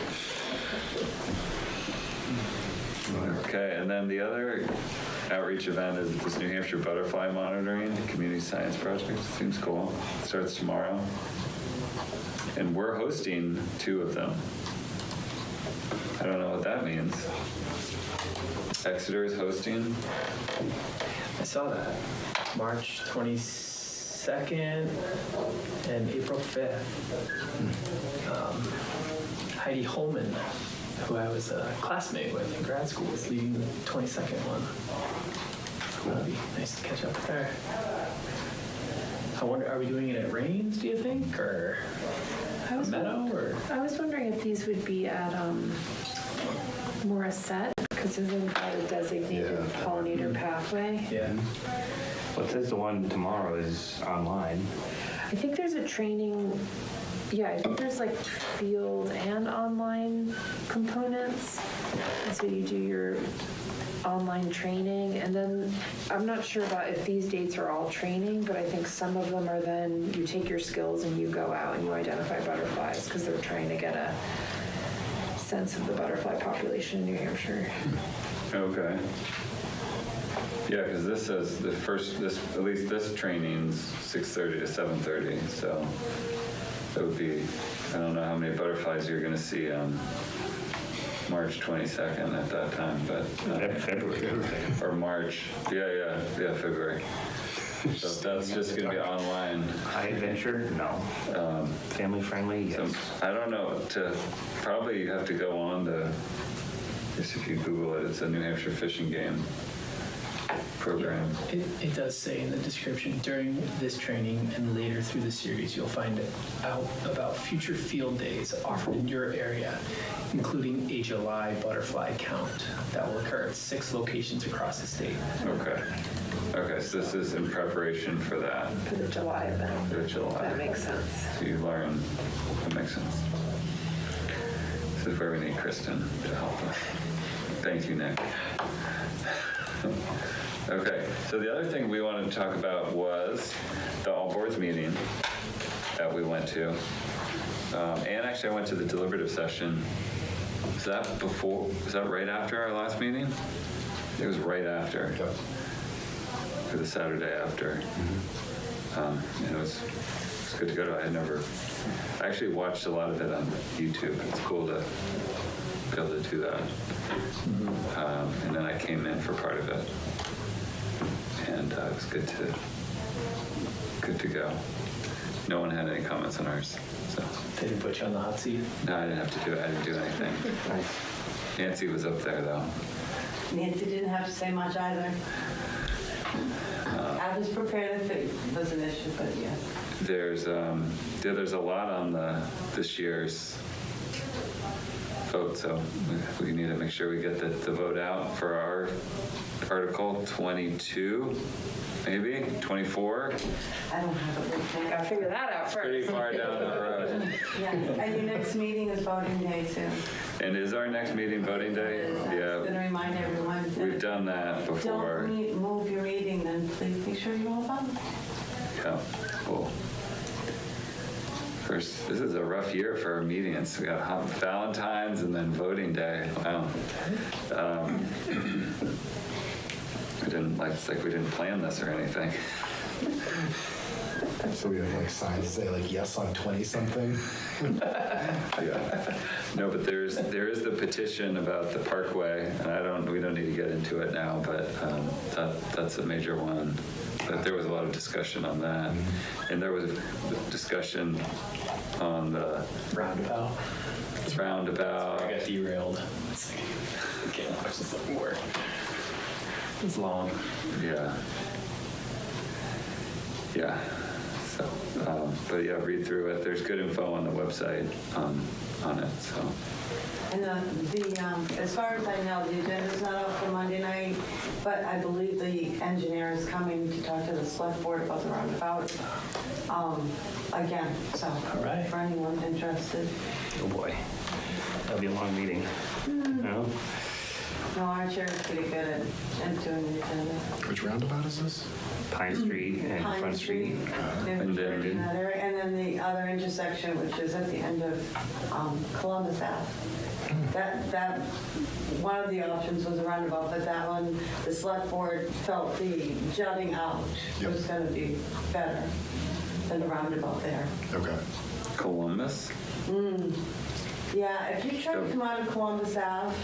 Speaker 2: Okay, and then the other outreach event is this New Hampshire butterfly monitoring community science project. Seems cool. Starts tomorrow. And we're hosting 2 of them. I don't know what that means. Exeter is hosting.
Speaker 5: I saw that. March 22nd and April 5th. Heidi Holman, who I was a classmate with in grad school, was leading the 22nd one. That'd be nice to catch up with her. I wonder, are we doing it at Rains, do you think, or
Speaker 6: I was,
Speaker 5: Meadow, or?
Speaker 6: I was wondering if these would be at Morissette, because isn't that a designated pollinator pathway?
Speaker 5: Yeah.
Speaker 4: Well, it says the one tomorrow is online.
Speaker 6: I think there's a training, I think there's like field and online components. And so you do your online training, and then I'm not sure about if these dates are all training, but I think some of them are then you take your skills and you go out and you identify butterflies because they're trying to get a sense of the butterfly population in New Hampshire.
Speaker 2: Okay. Yeah, because this says at least this training's 6:30 to 7:30, so it would be, I don't know how many butterflies you're going to see on March 22nd at that time, but
Speaker 4: February.
Speaker 2: or March. Yeah, February. So that's just going to be online.
Speaker 4: High adventure? No. Family friendly? Yes.
Speaker 2: So I don't know. Probably you have to go on the. Just if you Google it, it's a New Hampshire fishing game program.
Speaker 5: It does say in the description, during this training and later through the series, you'll find out about future field days offered in your area, including a July butterfly count that will occur at 6 locations across the state.
Speaker 2: Okay, so this is in preparation for that.
Speaker 6: For the July event.
Speaker 2: For July.
Speaker 6: That makes sense.
Speaker 2: So you learn. That makes sense. This is where we need Kristen to help us. Thank you, Nick. Okay, so the other thing we wanted to talk about was the all boards meeting that we went to. And actually I went to the deliberative session. Was that right after our last meeting? It was right after. Or the Saturday after. And it was good to go to. I actually watched a lot of it on YouTube. It's cool to be able to do that. And then I came in for part of it. And it was good to go. No one had any comments on ours. So
Speaker 5: They didn't put you on the hot seat?
Speaker 2: no, I didn't have to do it. I didn't do anything. Nancy was up there though.
Speaker 7: Nancy didn't have to say much either. I was prepared if it was an issue, but yes.
Speaker 2: There's a lot on this year's vote, so we need to make sure we get the vote out for our Article 22, maybe 24.
Speaker 7: I don't have it with me.
Speaker 6: Gotta figure that out first.
Speaker 2: Pretty far down the road.
Speaker 7: Yeah, and your next meeting is voting day too.
Speaker 2: And is our next meeting voting day?
Speaker 7: I was gonna remind everyone.
Speaker 2: We've done that before.
Speaker 7: Don't move your meeting, then please make sure you all vote.
Speaker 2: Yeah, cool. This is a rough year for our meetings. We got Valentine's and then voting day. Wow. It's like we didn't plan this or anything.
Speaker 9: So we have like signs that say like yes on 20-something.
Speaker 2: Yeah. No, but there is the petition about the Parkway, and we don't need to get into it now, but that's a major one. But there was a lot of discussion on that, and there was a discussion on the
Speaker 5: Roundabout.
Speaker 2: roundabout.
Speaker 5: I got derailed. It's like, I can't watch this anymore. It's long.
Speaker 2: Yeah. Yeah. So, but yeah, read through it. There's good info on the website on it. So.
Speaker 7: And as far as I know, the agenda's not out for Monday night, but I believe the engineer is coming to talk to the select board about the roundabout again. So
Speaker 5: right.
Speaker 7: for anyone interested.
Speaker 4: Oh boy. That'll be a long meeting. No?
Speaker 7: No, our chair is pretty good at doing the agenda.
Speaker 9: Which roundabout is this?
Speaker 4: Pine Street and
Speaker 7: Pine
Speaker 4: Front Street.
Speaker 2: And then-
Speaker 7: in that area. And then the other intersection, which is at the end of Columbus Ave. That one of the options was a roundabout, but that one, the select board felt the jutting out
Speaker 9: Yep.
Speaker 7: was going to be better than the roundabout there.
Speaker 9: Okay.
Speaker 2: Columbus?
Speaker 7: Yeah, if you try to come out of Columbus Ave,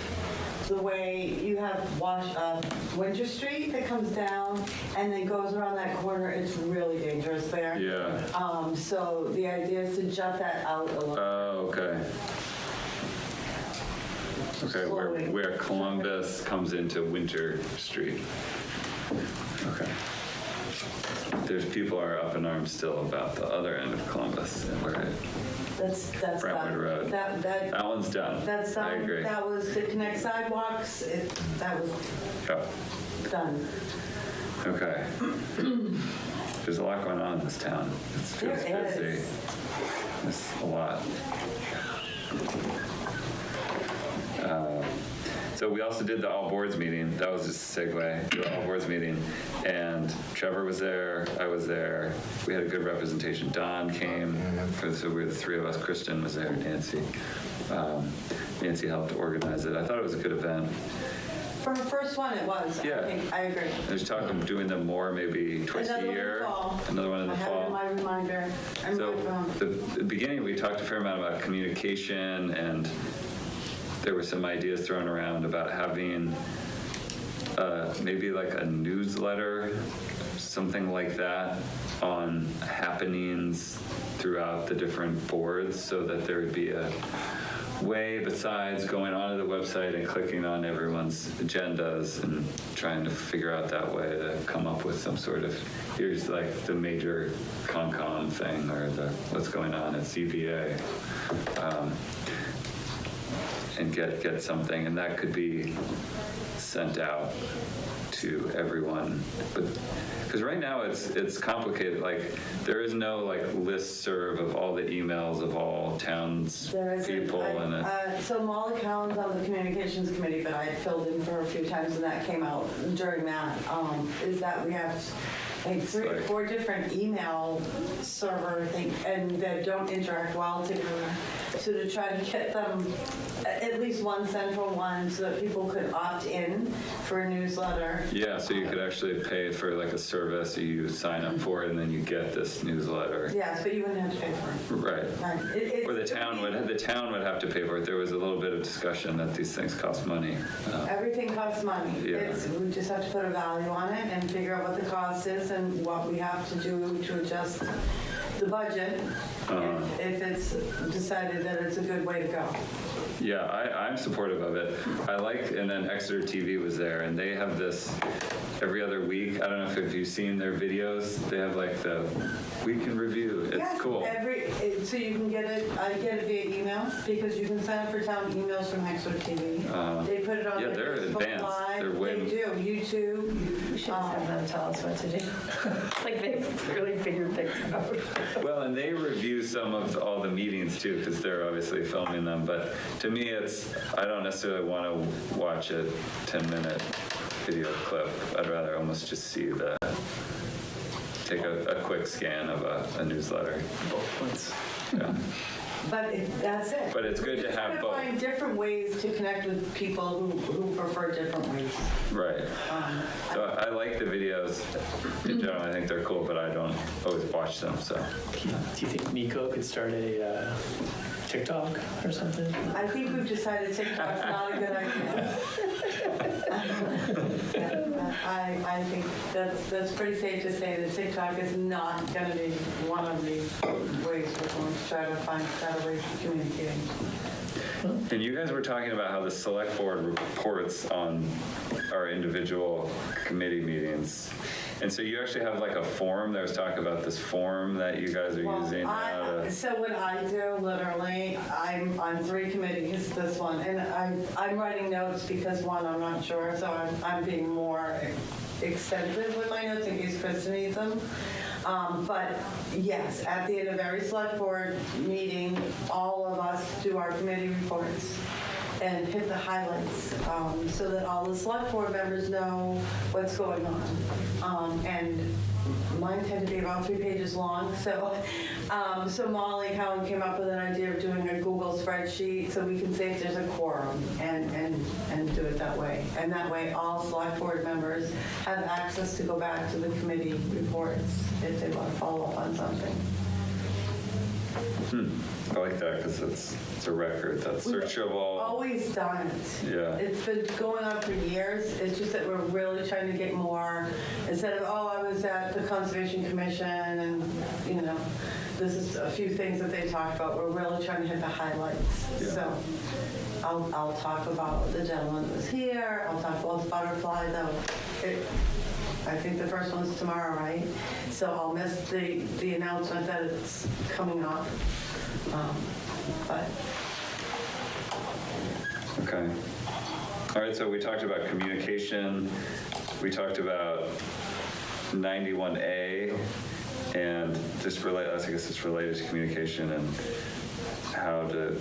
Speaker 7: the way you have Winter Street that comes down and then goes around that corner, it's really dangerous there.
Speaker 2: Yeah.
Speaker 7: So the idea is to jut that out a little.
Speaker 2: Oh, okay. Okay,
Speaker 7: Slowly.
Speaker 2: where Columbus comes into Winter Street. Okay. There's people are up in arms still about the other end of Columbus, where
Speaker 7: That's
Speaker 2: Brentwood
Speaker 7: done.
Speaker 2: Road. That one's done.
Speaker 7: That's
Speaker 2: I agree.
Speaker 7: That was to connect sidewalks. That was
Speaker 2: Yep.
Speaker 7: done.
Speaker 2: Okay. There's a lot going on in this town. It feels
Speaker 7: There
Speaker 2: busy.
Speaker 7: is.
Speaker 2: It's a lot. So we also did the all boards meeting. That was just a segue. The all boards meeting, and Trevor was there. I was there. We had a good representation. Don came. So we were the three of us. Kristen was there. Nancy. Nancy helped organize it. I thought it was a good event.
Speaker 7: For her first one, it was.
Speaker 2: Yeah.
Speaker 7: I agree.
Speaker 2: There's talk of doing them more, maybe twice
Speaker 7: Another
Speaker 2: a
Speaker 7: one in
Speaker 2: year.
Speaker 7: the fall.
Speaker 2: Another one in the
Speaker 7: I have it
Speaker 2: fall.
Speaker 7: in my reminder.
Speaker 2: So the beginning, we talked a fair amount about communication, and there were some ideas thrown around about having maybe like a newsletter, something like that, on happenings throughout the different boards, so that there would be a way besides going onto the website and clicking on everyone's agendas and trying to figure out that way to come up with some sort of, here's like the major Concom thing, or the what's going on at CBA, and get something, and that could be sent out to everyone. But because right now it's complicated. Like there is no like listserv of all the emails of all towns people, and
Speaker 7: So Molly Collins on the communications committee, but I had filled in for her a few times, and that came out during that. Is that we have like 3 or 4 different email server things, and that don't interact well together. So to try to get them at least one central one, so that people could opt in for a newsletter.
Speaker 2: yeah, so you could actually pay for like a service, you sign up for it, and then you get this newsletter.
Speaker 7: Yes, but you wouldn't have to pay for it.
Speaker 2: Right.
Speaker 7: Right.
Speaker 2: Or the town would have to pay for it. There was a little bit of discussion that these things cost money.
Speaker 7: Everything costs money.
Speaker 2: Yeah.
Speaker 7: We just have to put a value on it and figure out what the cost is and what we have to do to adjust the budget if it's decided that it's a good way to go.
Speaker 2: Yeah, I'm supportive of it. I like, and then Exeter TV was there, and they have this every other week. I don't know if you've seen their videos. They have like the week in review. It's
Speaker 7: Yes,
Speaker 2: cool.
Speaker 7: so you can get it, I get it via email, because you can sign up for town emails from Exeter TV. They put it on
Speaker 2: yeah,
Speaker 7: their
Speaker 2: they're
Speaker 7: Facebook
Speaker 2: advanced.
Speaker 7: Live.
Speaker 2: They're way-
Speaker 7: They do, YouTube.
Speaker 6: We should just have them tell us what to do. Like they've really figured things out.
Speaker 2: Well, and they review some of all the meetings too, because they're obviously filming them. But to me, I don't necessarily want to watch a 10-minute video clip. I'd rather almost just see take a quick scan of a newsletter.
Speaker 5: Both ones.
Speaker 2: Yeah.
Speaker 7: But that's it.
Speaker 2: But it's good to have
Speaker 7: We're
Speaker 2: both.
Speaker 7: trying to find different ways to connect with people who prefer different ways.
Speaker 2: Right. So I like the videos in general. I think they're cool, but I don't always watch them. So
Speaker 5: Do you think Nico could start a TikTok or something?
Speaker 7: I think we've decided TikTok's not a good idea. I think that's pretty safe to say that TikTok is not going to be one of the ways we're going to try to find better ways of communicating.
Speaker 2: And you guys were talking about how the select board reports on our individual committee meetings. And so you actually have like a form. There was talk about this form that you guys are using now to...
Speaker 7: So what I do, literally, I'm on 3 committees, this one, and I'm writing notes because, one, I'm not sure, so I'm being more extensive with my notes in case Kristen needs them. But yes, at the end of every select board meeting, all of us do our committee reports. and hit the highlights so that all the select board members know what's going on. And mine tend to be about 3 pages long, so Molly Cowan came up with an idea of doing a Google spreadsheet so we can say if there's a quorum and do it that way. And that way all select board members have access to go back to the committee reports if they want to follow up on something.
Speaker 2: I like that because it's a record that's searchable.
Speaker 7: Always done it.
Speaker 2: Yeah.
Speaker 7: It's been going on for years. It's just that we're really trying to get more, instead of, oh, I was at the Conservation Commission and, you know, this is a few things that they talked about. We're really trying to hit the highlights.
Speaker 2: Yeah.
Speaker 7: So I'll talk about the gentleman that was here. I'll talk about the butterfly, though. I think the first one's tomorrow, right? So I'll miss the announcement that it's coming up. But
Speaker 2: Okay. All right, so we talked about communication. We talked about 91A and just I guess it's related to communication and how to,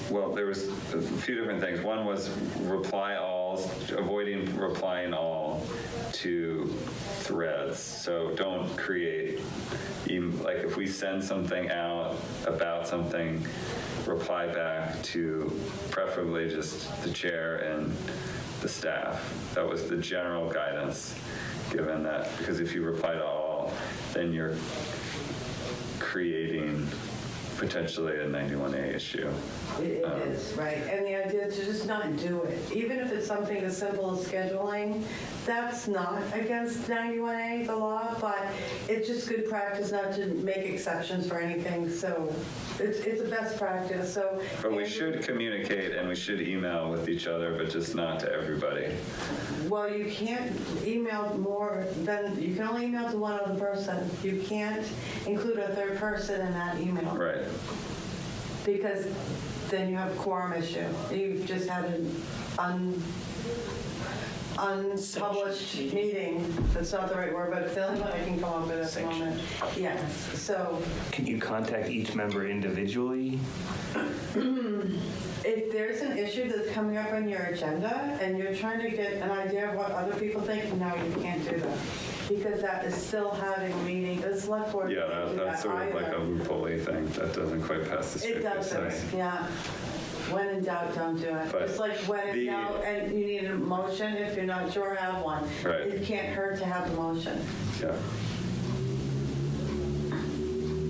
Speaker 2: well, there was a few different things. One was reply all, avoiding replying all to threads. So don't create, like if we send something out about something, reply back to preferably just the chair and the staff. That was the general guidance given that, because if you reply to all, then you're creating potentially a 91A issue.
Speaker 7: it is, right? And the idea is to just not do it. Even if it's something as simple as scheduling, that's not against 91A, the law, but it's just good practice not to make exceptions for anything. So it's a best practice. So,
Speaker 2: But we should communicate and we should email with each other, but just not to everybody.
Speaker 7: well, you can't email more than, you can only email to one other person. You can't include a third person in that email.
Speaker 2: Right.
Speaker 7: Because then you have a quorum issue. You've just had an unpublished meeting. That's not the right word, but it's the only one I can come up with at the moment. Yes, so
Speaker 4: Can you contact each member individually?
Speaker 7: if there's an issue that's coming up on your agenda and you're trying to get an idea of what other people think, no, you can't do that. Because that is still having a meeting. The select board
Speaker 2: Yeah,
Speaker 7: can't do
Speaker 2: that's
Speaker 7: that
Speaker 2: sort of like a
Speaker 7: either.
Speaker 2: loophole-y thing. That doesn't quite pass the
Speaker 7: It
Speaker 2: straight
Speaker 7: doesn't,
Speaker 2: say.
Speaker 7: yeah. When in doubt, don't do it.
Speaker 2: But
Speaker 7: It's like when in
Speaker 2: the-
Speaker 7: doubt, and you need a motion, if you're not sure, have one.
Speaker 2: Right.
Speaker 7: It can't hurt to have the motion.
Speaker 2: Yeah.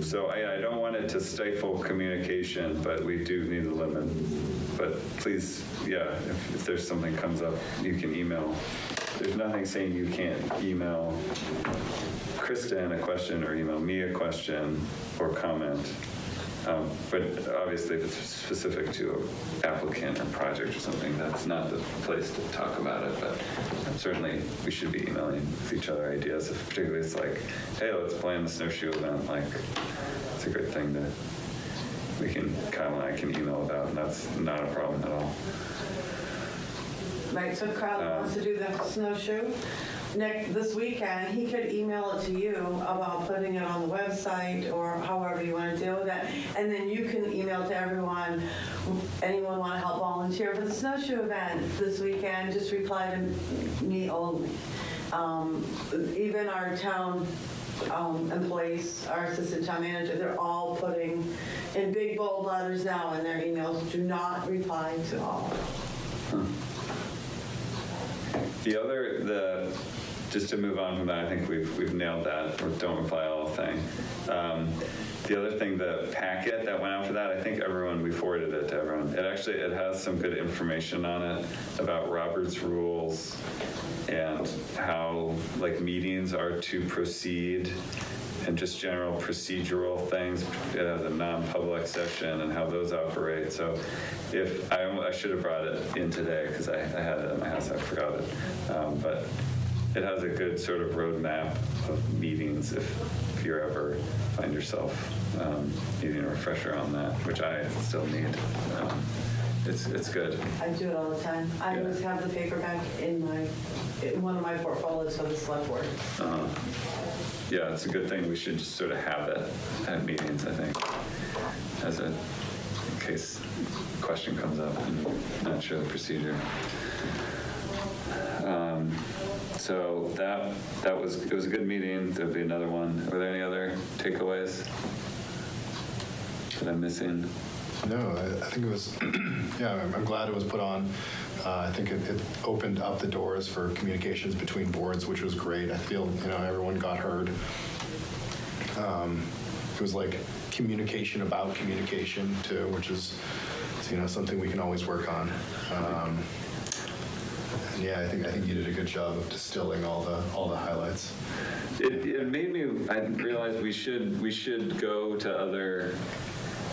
Speaker 2: So I don't want it to stifle communication, but we do need a limit. But please, yeah, if there's something comes up, you can email. There's nothing saying you can't email Kristen a question or email me a question or comment. But obviously, if it's specific to an applicant or project or something, that's not the place to talk about it. But certainly, we should be emailing with each other ideas. If particularly, it's like, hey, let's plan the snowshoe event. Like, it's a good thing to Kyle and I can email about, and that's not a problem at all.
Speaker 7: Right, so Kyle wants to do the snowshoe this weekend, he could email it to you about putting it on the website or however you want to deal with that. And then you can email to everyone, anyone want to help volunteer for the snowshoe event this weekend, just reply to me only. Even our town employees, our assistant town manager, they're all putting in big bold letters now in their emails, do not reply to all.
Speaker 2: Just to move on from that, I think we've nailed that, or don't reply all thing. The other thing, the packet that went out for that, I think we forwarded it to everyone. It has some good information on it about Robert's rules and how meetings are to proceed and just general procedural things. It has a non-public session and how those operate. So I should have brought it in today because I had it at my house, I forgot it. But it has a good sort of roadmap of meetings if you ever find yourself needing a refresher on that, which I still need. It's good.
Speaker 7: I do it all the time. I always have the paperback in one of my portfolios for the select board.
Speaker 2: Yeah, it's a good thing. We should just sort of have it at meetings, I think. in case a question comes up and I'm not sure the procedure. So it was a good meeting. There'll be another one. Were there any other takeaways that I'm missing?
Speaker 9: No, I think it was, yeah, I'm glad it was put on. I think it opened up the doors for communications between boards, which was great. I feel, everyone got heard. It was like communication about communication too, which is, something we can always work on. And yeah, I think you did a good job of distilling all the highlights.
Speaker 2: It made me, I realized we should go to other,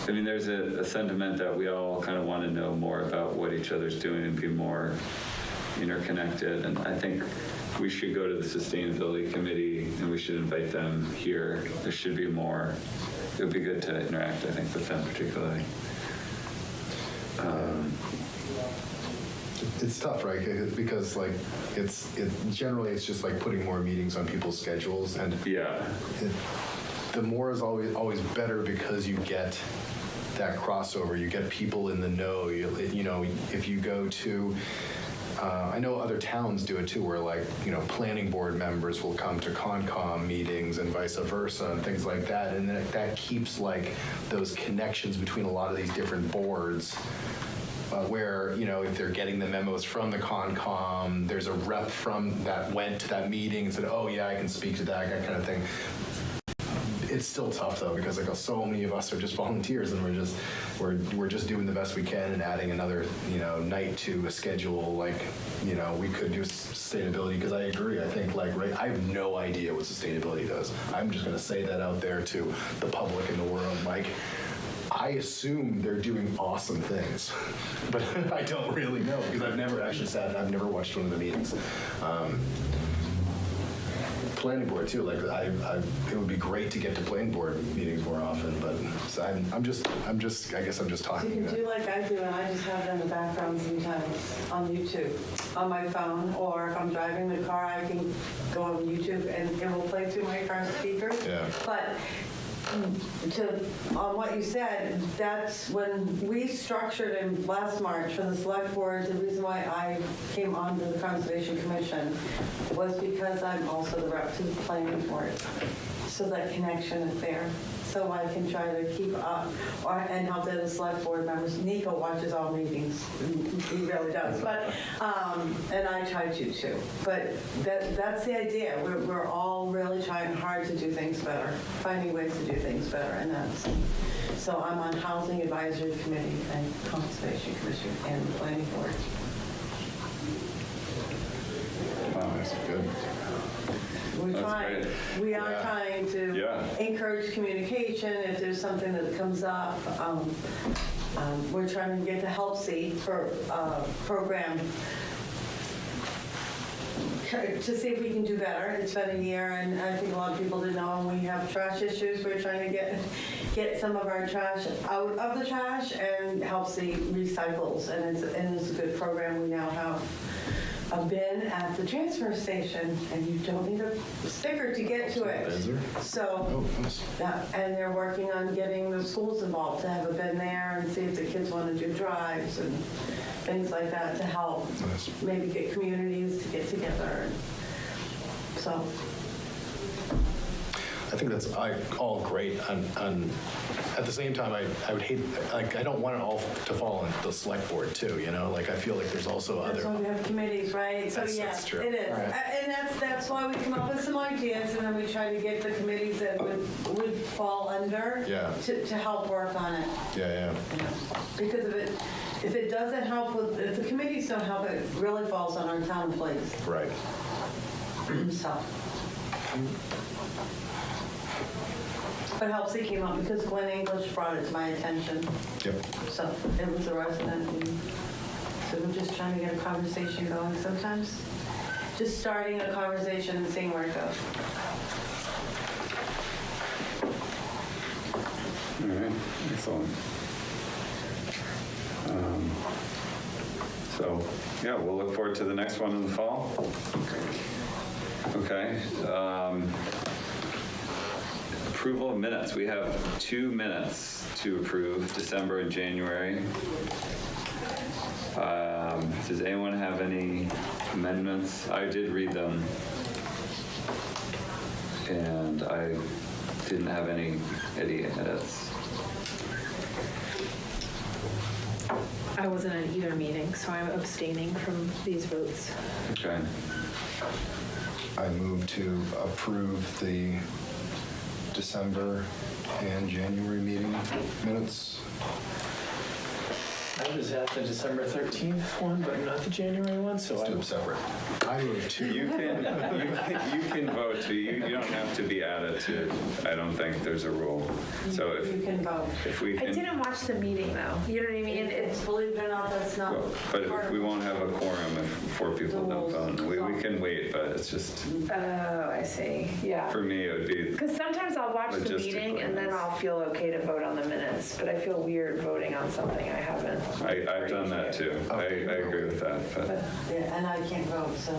Speaker 2: there's a sentiment that we all kind of want to know more about what each other's doing and be more interconnected. And I think we should go to the Sustainability Committee and we should invite them here. There should be more. It would be good to interact, I think, with them particularly.
Speaker 9: It's tough, right? Because generally it's just like putting more meetings on people's schedules, and
Speaker 2: yeah,
Speaker 9: the more is always better because you get that crossover. You get people in the know. If you go to, I know other towns do it too, where planning board members will come to Concom meetings and vice versa and things like that, and that keeps those connections between a lot of these different boards. Where, if they're getting the memos from the Concom, there's a rep from that went to that meeting and said, oh yeah, I can speak to that kind of thing. It's still tough though, because so many of us are just volunteers, and we're just doing the best we can and adding another night to a schedule. We could do sustainability, because I agree. I think I have no idea what sustainability does. I'm just going to say that out there to the public and the world. I assume they're doing awesome things, but I don't really know, because I've never actually I've never watched one of the meetings. Planning board too. It would be great to get to planning board meetings more often, but so I guess I'm just talking.
Speaker 7: You can do like I do, and I just have it in the background sometimes on YouTube, on my phone, or if I'm driving the car, I can go on YouTube and it will play through my car speakers.
Speaker 9: Yeah.
Speaker 7: But on what you said, that's when we structured in last March for the select board. The reason why I came onto the Conservation Commission was because I'm also the rep to the planning board. So that connection is there. So I can try to keep up and help the other select board members. Nico watches all meetings. He really does. But and I try to too. But that's the idea. We're all really trying hard to do things better, finding ways to do things better, and that's. So I'm on Housing Advisory Committee and Conservation Commission and the Planning Board.
Speaker 9: Wow, that's good.
Speaker 7: We are trying to encourage communication. If there's something that comes up, we're trying to get the HelpSee program to see if we can do better. It's been a year, and I think a lot of people didn't know we have trash issues. We're trying to get some of our trash out of the trash, and HelpSee recycles, and it's a good program. We now have a bin at the transfer station, and you don't need a sticker to get to it. So, and they're working on getting the schools involved to have a bin there and see if the kids want to do drives and things like that to help maybe get communities to get together. So.
Speaker 9: I think that's all great. And at the same time, I would hate, I don't want it all to fall on the select board too, I feel like there's also
Speaker 7: That's why we have committees, right? So
Speaker 9: That's true.
Speaker 7: It is.
Speaker 9: Right.
Speaker 7: And that's why we come up with some ideas, and then we try to get the committees that would fall under to help work on it.
Speaker 9: Yeah.
Speaker 7: Because if it doesn't help if the committees don't help, it really falls on our town plates.
Speaker 9: Right.
Speaker 7: So. But HelpSee came up because Glenn English brought it to my attention.
Speaker 9: Yep.
Speaker 7: So it was a resident. And so we're just trying to get a conversation going sometimes. Just starting a conversation and seeing where it goes.
Speaker 2: All right, excellent. So, yeah, we'll look forward to the next one in the fall. Okay. approval of minutes. We have 2 minutes to approve, December and January. Does anyone have any amendments? I did read them, and I didn't have any edits.
Speaker 6: I wasn't at either meeting, so I'm abstaining from these votes.
Speaker 2: Okay.
Speaker 9: I move to approve the December and January meeting minutes.
Speaker 5: I was at the December 13th one, but not the January one, so
Speaker 9: Let's do
Speaker 5: I
Speaker 9: them separate. I move to.
Speaker 2: You can vote too. You don't have to be added to. I don't think there's a rule. So
Speaker 7: You can vote.
Speaker 2: if we
Speaker 6: I
Speaker 2: can,
Speaker 6: didn't watch the meeting though. You know what I mean?
Speaker 7: It's, believe it or not, that's not.
Speaker 2: but
Speaker 7: part
Speaker 2: if
Speaker 7: of
Speaker 2: we won't have a quorum if 4 people don't vote. We can wait, but it's just
Speaker 6: Oh, I see. Yeah.
Speaker 2: for me it would be.
Speaker 6: Because sometimes I'll watch the meeting and then I'll feel okay to vote on the minutes, but I feel weird voting on something I haven't.
Speaker 2: I've done that too. I agree with that. But
Speaker 7: Yeah, and I can't vote, so.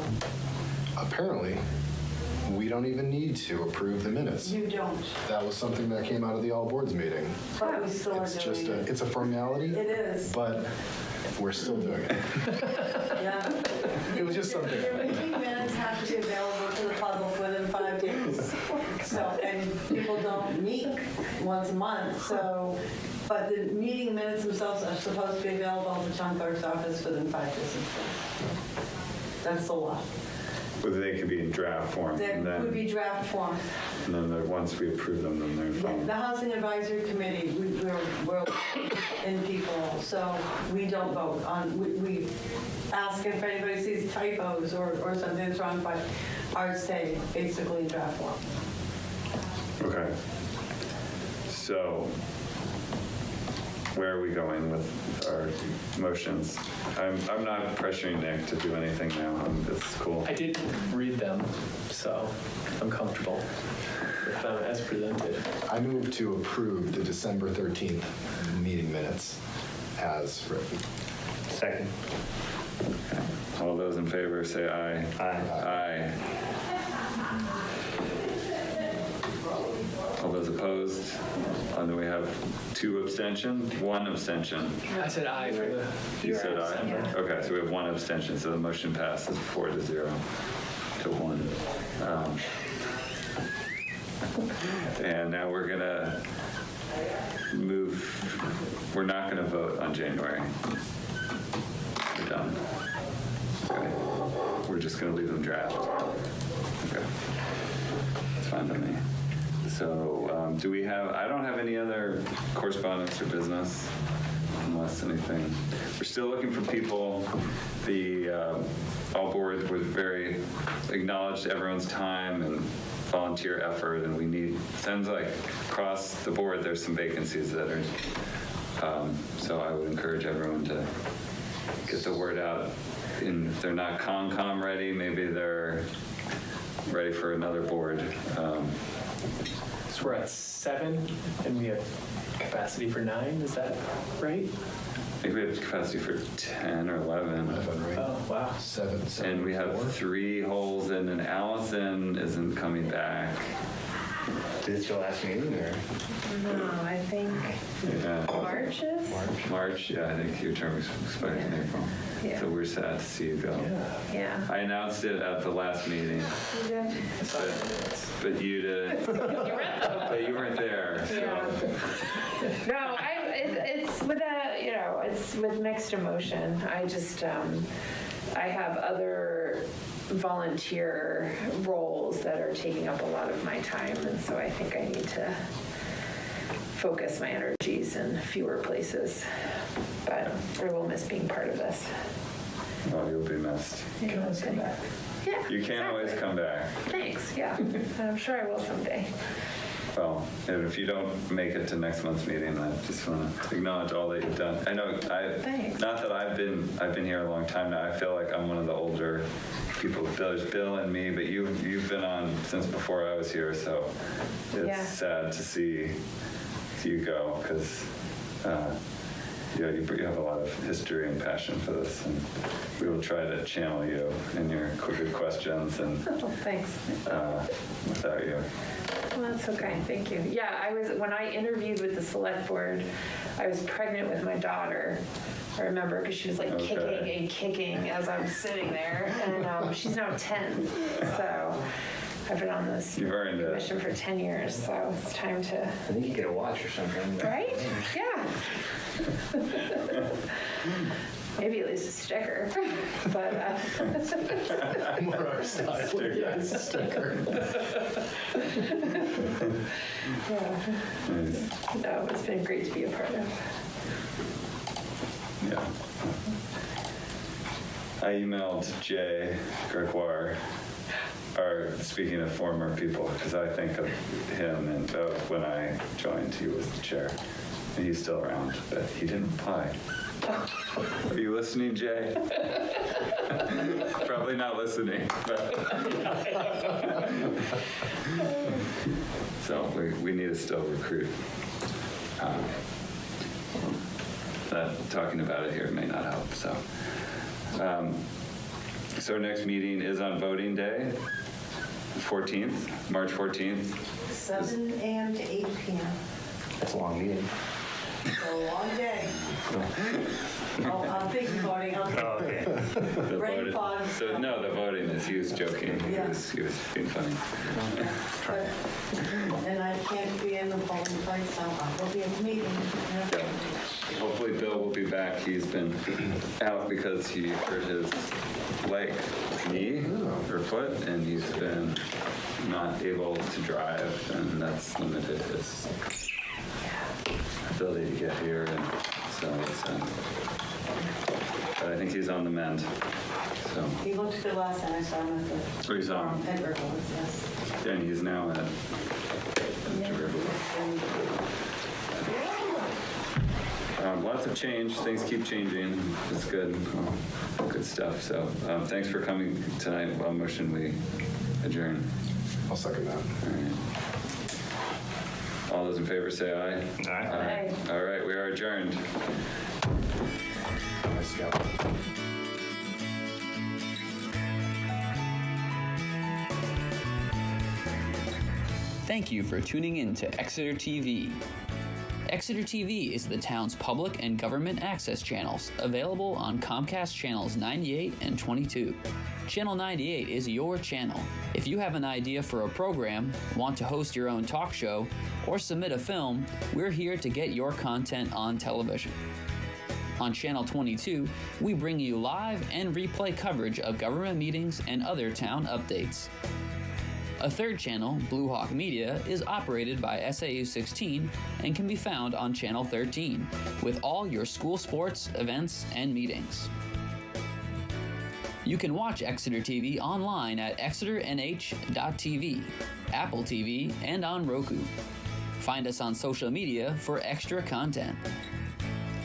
Speaker 9: Apparently, we don't even need to approve the minutes.
Speaker 7: You don't,
Speaker 9: That was something that came out of the all boards meeting.
Speaker 7: but we still are
Speaker 9: It's just
Speaker 7: doing it.
Speaker 9: it's a formality.
Speaker 7: It is.
Speaker 9: But we're still doing it.
Speaker 7: Yeah.
Speaker 9: It was just something.
Speaker 7: Your meeting minutes have to be available to the public within 5 days. So, and people don't meet once a month, so, but the meeting minutes themselves are supposed to be available at the town clerk's office within 5 business days. That's the law.
Speaker 2: but they could be in draft form,
Speaker 7: There
Speaker 2: and
Speaker 7: would be draft form.
Speaker 2: once we approve them, then they're
Speaker 7: The
Speaker 2: fine.
Speaker 7: Housing Advisory Committee, we're in people, so we don't vote on, we ask if anybody sees typos or something's wrong, but ours stay basically in draft form.
Speaker 2: Okay. So, where are we going with our motions? I'm not pressuring Nick to do anything now. It's cool.
Speaker 5: I did read them, so I'm comfortable with them as presented.
Speaker 9: I move to approve the December 13th meeting minutes as written.
Speaker 5: Second.
Speaker 2: All those in favor say aye.
Speaker 5: Aye.
Speaker 2: Aye. All those opposed? And then we have 2 abstentions, 1 abstention.
Speaker 5: I said aye for the.
Speaker 2: You said aye?
Speaker 6: Yeah.
Speaker 2: Okay, so we have 1 abstention, so the motion passes 4-0 to 1. And now we're gonna we're not gonna vote on January. We're done. Okay. We're just gonna leave them draft. Okay. That's fine by me. So, do we have, I don't have any other correspondence or business, unless anything. We're still looking for people. The all boards was very acknowledged everyone's time and volunteer effort, and we need, sounds like across the board there's some vacancies that are, so I would encourage everyone to get the word out. And if they're not Concom ready, maybe they're ready for another board.
Speaker 5: So we're at 7 and we have capacity for 9, is that right?
Speaker 2: I think we have capacity for 10 or 11.
Speaker 9: 11, right?
Speaker 5: Oh, wow.
Speaker 9: 7,
Speaker 2: And we have 3 holes in, and Allison isn't coming back.
Speaker 4: Did it your last meeting or?
Speaker 6: No, I think
Speaker 2: Yeah.
Speaker 6: March is?
Speaker 2: March, yeah, I think your term was expired in April.
Speaker 6: Yeah.
Speaker 2: So we're sad to see you go.
Speaker 6: Yeah.
Speaker 2: I announced it at the last meeting, but you didn't. But you weren't there, so.
Speaker 6: No, it's with it's with mixed emotion. I just, I have other volunteer roles that are taking up a lot of my time, and so I think I need to focus my energies in fewer places. But I will miss being part of this.
Speaker 2: Oh, you'll be missed.
Speaker 6: You can always come back. Yeah.
Speaker 2: You can always come back.
Speaker 6: Thanks, yeah. I'm sure I will someday.
Speaker 2: Well, and if you don't make it to next month's meeting, I just want to acknowledge all that you've done. I know,
Speaker 6: Thanks.
Speaker 2: not that I've been here a long time now. I feel like I'm one of the older people. There's Bill and me, but you've been on since before I was here, so it's
Speaker 6: Yeah.
Speaker 2: sad to see you go because you have a lot of history and passion for this, and we will try to channel you in your good questions and
Speaker 6: Oh, thanks.
Speaker 2: without you.
Speaker 6: Well, that's okay, thank you. Yeah, when I interviewed with the select board, I was pregnant with my daughter. I remember because she was like kicking and kicking as I was sitting there, and she's now 10. So I've been on this commission for 10 years, so it's time to.
Speaker 4: I think you get a watch or something.
Speaker 6: Right? Yeah. Maybe at least a sticker, but.
Speaker 3: More our style. Yeah, sticker.
Speaker 6: Yeah. No, it's been great to be a part of.
Speaker 2: Yeah. I emailed Jay Gregoire, or speaking of former people, because I think of him, and when I joined, he was the chair. And he's still around, but he didn't reply. Are you listening, Jay? Probably not listening, but. So we need to still recruit. Talking about it here may not help, so. So our next meeting is on voting day, 14th, March 14th.
Speaker 7: 7 a.m. to 8 p.m.
Speaker 4: That's a long meeting.
Speaker 7: It's a long day. Oh, I'm thinking voting.
Speaker 4: Okay.
Speaker 2: The
Speaker 7: Brain fog.
Speaker 2: So, no, the voting is, he was joking.
Speaker 7: Yeah.
Speaker 2: He was being funny.
Speaker 7: And I can't be in the polling place, so I will be at the meeting.
Speaker 2: Yeah. Hopefully Bill will be back. He's been out because he hurt his leg, knee or foot, and he's been not able to drive, and that's limited his ability to get here, and so it's, but I think he's on the mend. So.
Speaker 7: He looked good last time I saw him at the.
Speaker 2: Oh, you saw him?
Speaker 7: At Riverwoods, yes.
Speaker 2: Yeah, and he's now at lots of change. Things keep changing. It's good. Good stuff. So thanks for coming tonight. Well, motion we adjourn.
Speaker 9: I'll second that.
Speaker 2: All right. All those in favor say aye.
Speaker 4: Aye.
Speaker 6: Aye.
Speaker 2: All right, we are adjourned.
Speaker 9: Nice scout.
Speaker 1: Thank you for tuning in to Exeter TV. Exeter TV is the town's public and government access channels, available on Comcast channels 98 and 22. Channel 98 is your channel. If you have an idea for a program, want to host your own talk show, or submit a film, we're here to get your content on television. On Channel 22, we bring you live and replay coverage of government meetings and other town updates. A third channel, Blue Hawk Media, is operated by SAU 16 and can be found on Channel 13, with all your school sports, events, and meetings. You can watch Exeter TV online at exeternh.tv, Apple TV, and on Roku. Find us on social media for extra content.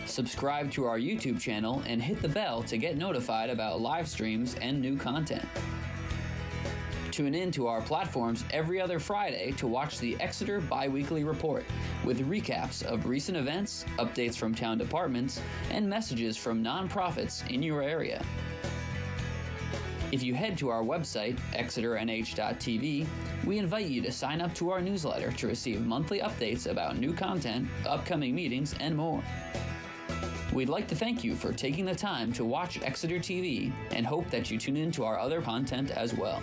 Speaker 1: Subscribe to our YouTube channel and hit the bell to get notified about live streams and new content. Tune in to our platforms every other Friday to watch the Exeter Biweekly Report, with recaps of recent events, updates from town departments, and messages from nonprofits in your area. If you head to our website, exeternh.tv, we invite you to sign up to our newsletter to receive monthly updates about new content, upcoming meetings, and more. We'd like to thank you for taking the time to watch Exeter TV and hope that you tune in to our other content as well.